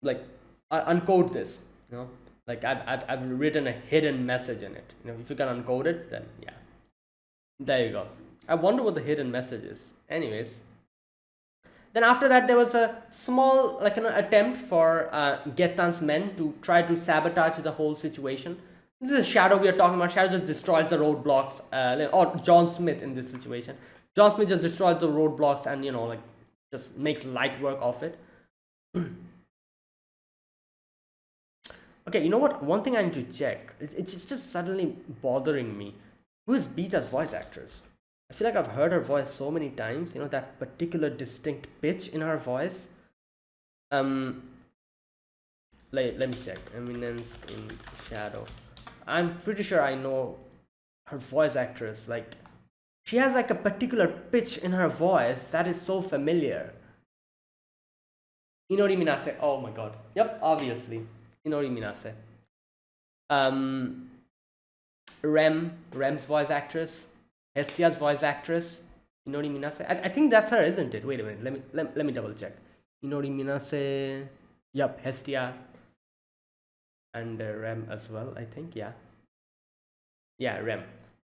S1: like, uncode this. You know, like I've written a hidden message in it. You know, if you can uncode it, then yeah. There you go. I wonder what the hidden message is. Anyways. Then after that, there was a small, like, attempt for Getan's men to try to sabotage the whole situation. This is Shadow we are talking about. Shadow just destroys the roadblocks, or John Smith in this situation. John Smith just destroys the roadblocks and, like, just makes light work of it. Okay, you know what? One thing I need to check. It's just suddenly bothering me. Who is Beta's voice actress? I feel like I've heard her voice so many times. You know, that particular distinct pitch in her voice. Let me check. Eminence in Shadow. I'm pretty sure I know her voice actress. Like, she has like a particular pitch in her voice that is so familiar. Inori Minase. Oh my god. Yep, obviously. Inori Minase. Rem's voice actress. Hestia's voice actress. Inori Minase. I think that's her, isn't it? Wait a minute. Let me double check. Inori Minase. Yep, Hestia. And Rem as well, I think. Yeah, Rem.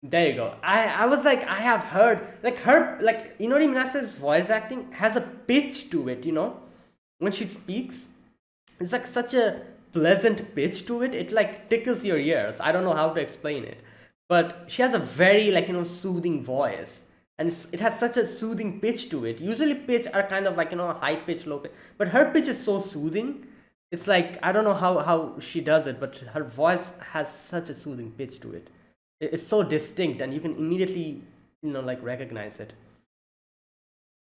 S1: There you go. I was like, I have heard, like, her, like, Inori Minase's voice acting has a pitch to it, you know, when she speaks. It's like such a pleasant pitch to it. It like tickles your ears. I don't know how to explain it, but she has a very, like, soothing voice, and it has such a soothing pitch to it. Usually pitch are kind of like, high pitch, low pitch, but her pitch is so soothing. It's like, I don't know how she does it, but her voice has such a soothing pitch to it. It's so distinct, and you can immediately, like, recognize it.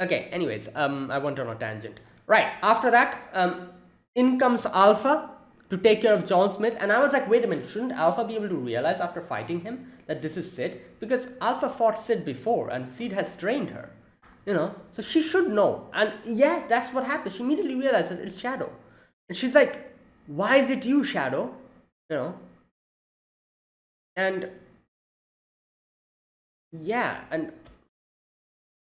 S1: Okay, anyways, I went on a tangent. Right, after that, in comes Alpha to take care of John Smith, and I was like, wait a minute, shouldn't Alpha be able to realize after fighting him that this is Sid? Because Alpha fought Sid before, and Sid has trained her, so she should know. And yeah, that's what happened. She immediately realizes it's Shadow. And she's like, why is it you, Shadow? And yeah, and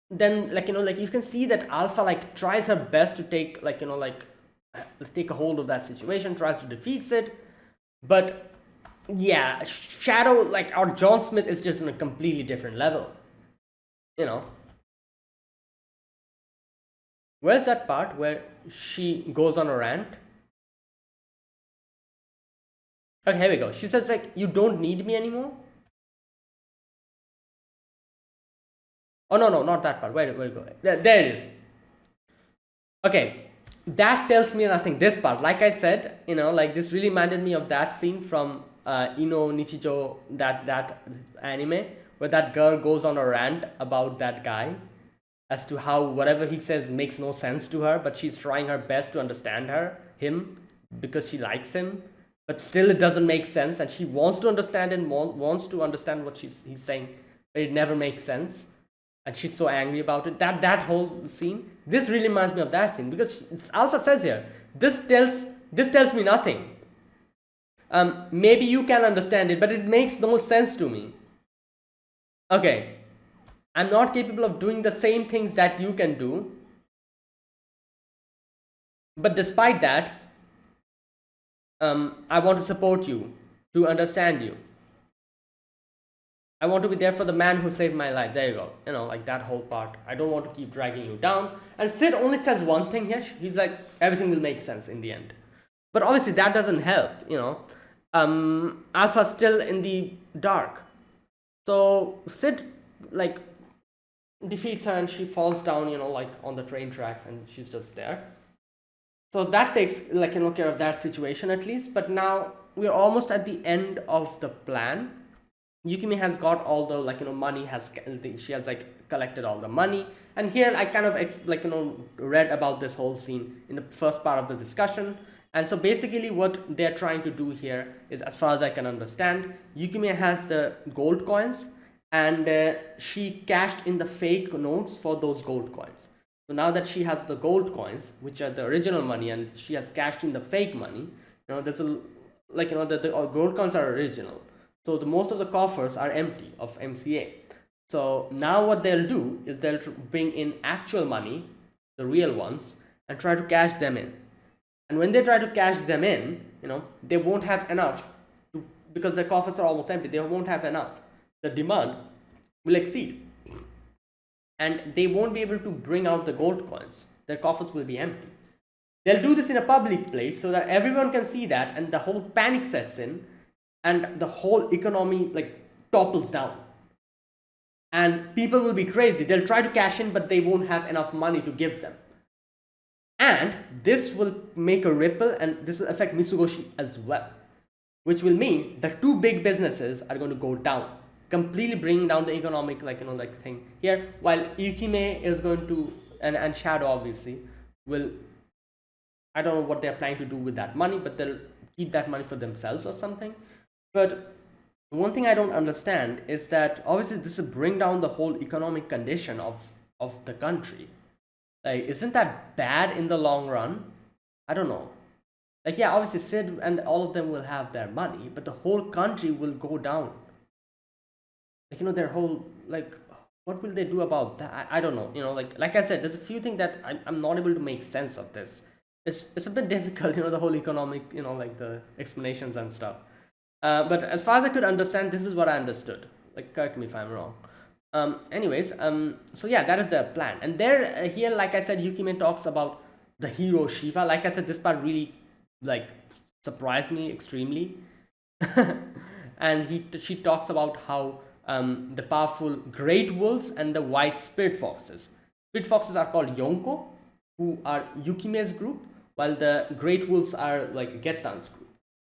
S1: then, like, like, you can see that Alpha, like, tries her best to take, like, take a hold of that situation, tries to defeat it. But yeah, Shadow, like, or John Smith is just on a completely different level. Where's that part where she goes on a rant? Okay, here we go. She says, like, you don't need me anymore. Oh, no, not that part. Where you go? There it is. Okay, that tells me nothing. This part, like I said, like, this really reminded me of that scene from Ino Nichijo, that anime, where that girl goes on a rant about that guy as to how whatever he says makes no sense to her, but she's trying her best to understand him because she likes him, but still it doesn't make sense, and she wants to understand and wants to understand what he's saying, but it never makes sense, and she's so angry about it. That whole scene, this really reminds me of that scene, because Alpha says here, this tells me nothing. Maybe you can understand it, but it makes no sense to me. Okay, I'm not capable of doing the same things that you can do, but despite that, I want to support you, to understand you. I want to be there for the man who saved my life. There you go. Like, that whole part. I don't want to keep dragging you down. And Sid only says one thing here. He's like, everything will make sense in the end. But obviously that doesn't help, Alpha's still in the dark. So Sid, like, defeats her and she falls down, like, on the train tracks, and she's just there. So that takes, like, care of that situation at least. But now we're almost at the end of the plan. Yukime has got all the money, she has like collected all the money. And here I kind of read about this whole scene in the first part of the discussion. And so basically what they're trying to do here is, as far as I can understand, Yukime has the gold coins, and she cashed in the fake notes for those gold coins. So now that she has the gold coins, which are the original money, and she has cashed in the fake money, there's a the gold coins are original. So the most of the coffers are empty of MCA. So now what they'll do is they'll bring in actual money, the real ones, and try to cash them in. And when they try to cash them in, they won't have enough to, because the coffers are almost empty. They won't have enough. The demand will exceed, and they won't be able to bring out the gold coins. Their coffers will be empty. They'll do this in a public place so that everyone can see that, and the whole panic sets in, and the whole economy topples down, and people will be crazy. They'll try to cash in, but they won't have enough money to give them, and this will make a ripple, and this will affect Mitsugoshi as well, which will mean the two big businesses are going to go down, completely bringing down the economic thing here, while Yukime is going to, and Shadow obviously will, I don't know what they're planning to do with that money, but they'll keep that money for themselves or something. But one thing I don't understand is that obviously this will bring down the whole economic condition of the country. Isn't that bad in the long run? I don't know. Yeah, obviously Sid and all of them will have their money, but the whole country will go down. Their whole, what will they do about that? I don't know. Like I said, there's a few things that I'm not able to make sense of this. It's a bit difficult, the whole economic, the explanations and stuff. But as far as I could understand, this is what I understood. Correct me if I'm wrong. Anyways, so yeah, that is the plan. And there, here, like I said, Yukime talks about the hero Shiva. Like I said, this part really surprised me extremely. And she talks about how the powerful great wolves and the white spirit foxes. Spirit foxes are called Yonko, who are Yukime's group, while the great wolves are Gettan's group.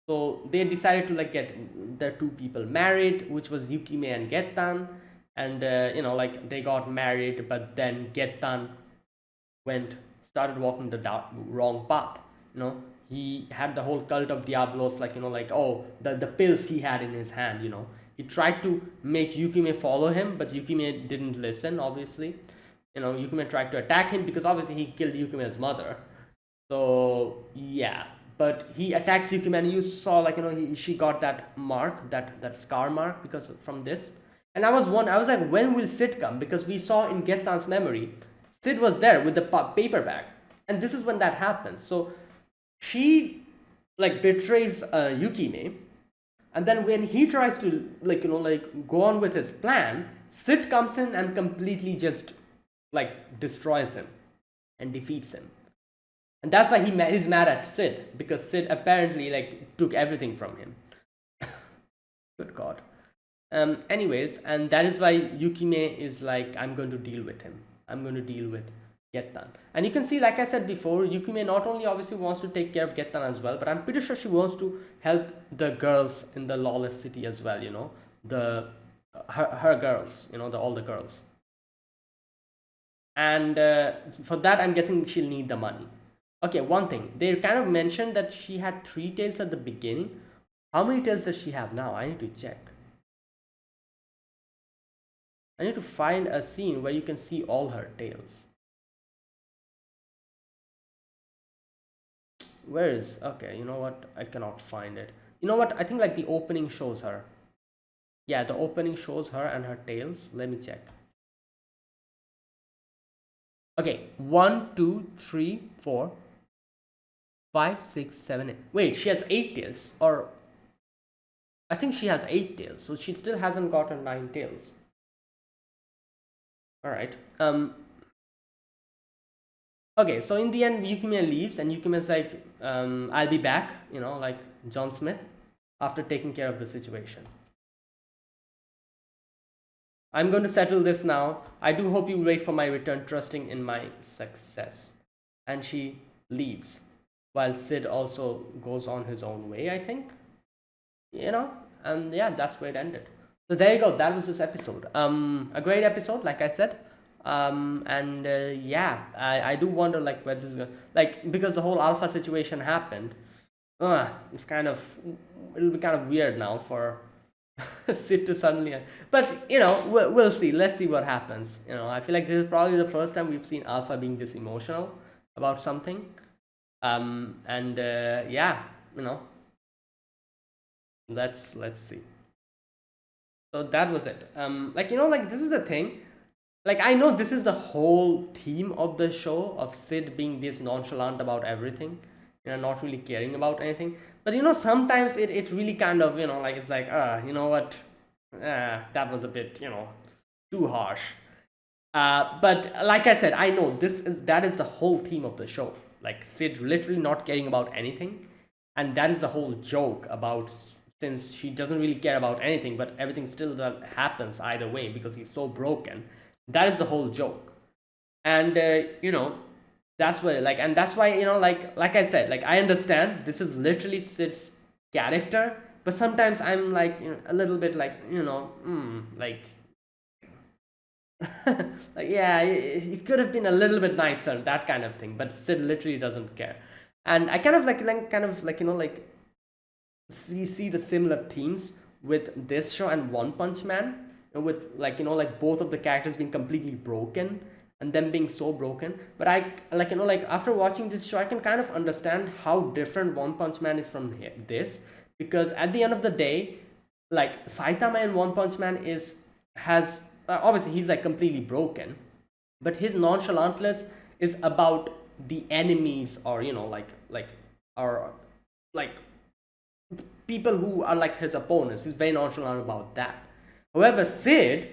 S1: So they decided to get the two people married, which was Yukime and Gettan, and they got married, but then Gettan started walking the wrong path. He had the whole cult of Diablos, the pills he had in his hand. He tried to make Yukime follow him, but Yukime didn't listen. Obviously, Yukime tried to attack him because obviously he killed Yukime's mother. So yeah. But he attacks Yukime, and you saw she got that mark, that scar mark, because from this. And I was like, when will Sid come? Because we saw in Gettan's memory, Sid was there with the paper bag, and this is when that happens. So she betrays Yukime, and then when he tries to go on with his plan, Sid comes in and completely just destroys him and defeats him. And that's why he's mad at Sid, because Sid apparently took everything from him. Good God. Anyways, and that is why Yukime is I'm going to deal with him. I'm going to deal with Gettan. And you can see, like I said before, Yukime not only obviously wants to take care of Gettan as well, but I'm pretty sure she wants to help the girls in the lawless city as well. Her girls. All the girls. And for that, I'm guessing she'll need the money. Okay, one thing. They kind of mentioned that she had 3 tails at the beginning. How many tails does she have now? I need to check. I need to find a scene where you can see all her tails. Where is... Okay, you know what? I cannot find it. You know what? I think the opening shows her. Yeah, the opening shows her and her tails. Let me check. Okay, 1, 2, 3, 4... 5, 6, 7, 8. Wait, she has 8 tails, or I think she has 8 tails, so she still hasn't gotten 9 tails. All right. Okay, so in the end, Yukime leaves, and Yukime's I'll be back, like John Smith, after taking care of the situation. I'm going to settle this now. I do hope you wait for my return, trusting in my success. And she leaves, while Sid also goes on his own way, I think. And yeah, that's where it ended. So there you go. That was this episode. A great episode, like I said. And yeah, I do wonder like where this is going, like because the whole alpha situation happened. It's kind of, it'll be kind of weird now for Sid to suddenly. But we'll see. Let's see what happens. I feel like this is probably the first time we've seen Alpha being this emotional about something. And yeah, let's see. So that was it. Like this is the thing. Like I know this is the whole theme of the show of Sid being this nonchalant about everything, not really caring about anything. But sometimes it really kind of like it's like you know what, that was a bit too harsh. But like I said, I know that is the whole theme of the show. Like Sid literally not caring about anything, and that is the whole joke about, since she doesn't really care about anything, but everything still happens either way because he's so broken. That is the whole joke. And that's where and that's why like I said, like I understand this is literally Sid's character, but sometimes I'm like a little bit like like like yeah, it could have been a little bit nicer, that kind of thing, but Sid literally doesn't care. And I kind of like see the similar themes with this show and One Punch Man, with like both of the characters being completely broken and them being so broken. But I like after watching this show I can kind of understand how different One Punch Man is from this, because at the end of the day, like Saitama in One Punch Man has obviously he's like completely broken, but his nonchalantness is about the enemies, or or like people who are like his opponents. He's very nonchalant about that. However, Sid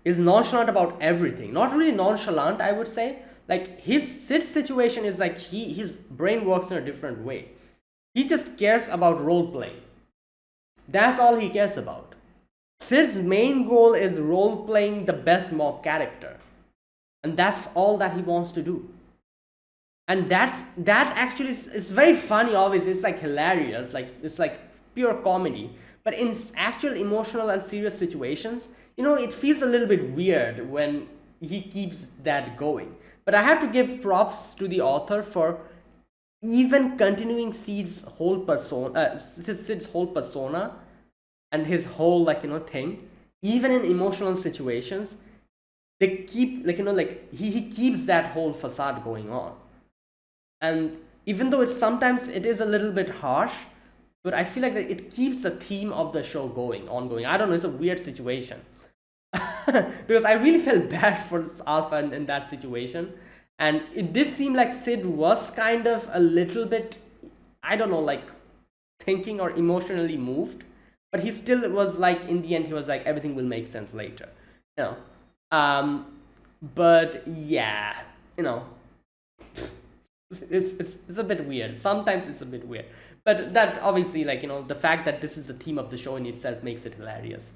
S1: is nonchalant about everything. Not really nonchalant, I would say. Like Sid's situation is like his brain works in a different way. He just cares about role playing. That's all he cares about. Sid's main goal is role playing the best mob character, and that's all that he wants to do. And that actually is very funny. Obviously, it's like hilarious. Like it's like pure comedy. But in actual emotional and serious situations, it feels a little bit weird when he keeps that going. But I have to give props to the author for even continuing Sid's whole persona, and his whole thing. Even in emotional situations, they keep he keeps that whole facade going on. And even though sometimes it is a little bit harsh, but I feel like that it keeps the theme of the show ongoing. I don't know, it's a weird situation. Because I really felt bad for Alpha in that situation. And it did seem like Sid was kind of a little bit, I don't know, like thinking or emotionally moved. But he still was like, in the end, he was like, everything will make sense later. But yeah, it's a bit weird. Sometimes it's a bit weird. But that obviously, the fact that this is the theme of the show in itself makes it hilarious.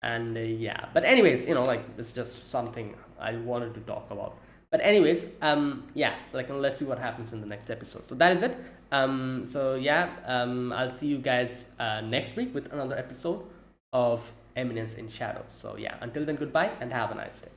S1: And yeah, but anyways, it's just something I wanted to talk about. But anyways, yeah, let's see what happens in the next episode. So that is it. So yeah, I'll see you guys next week with another episode of Eminence in Shadows. So yeah, until then, goodbye and have a nice day.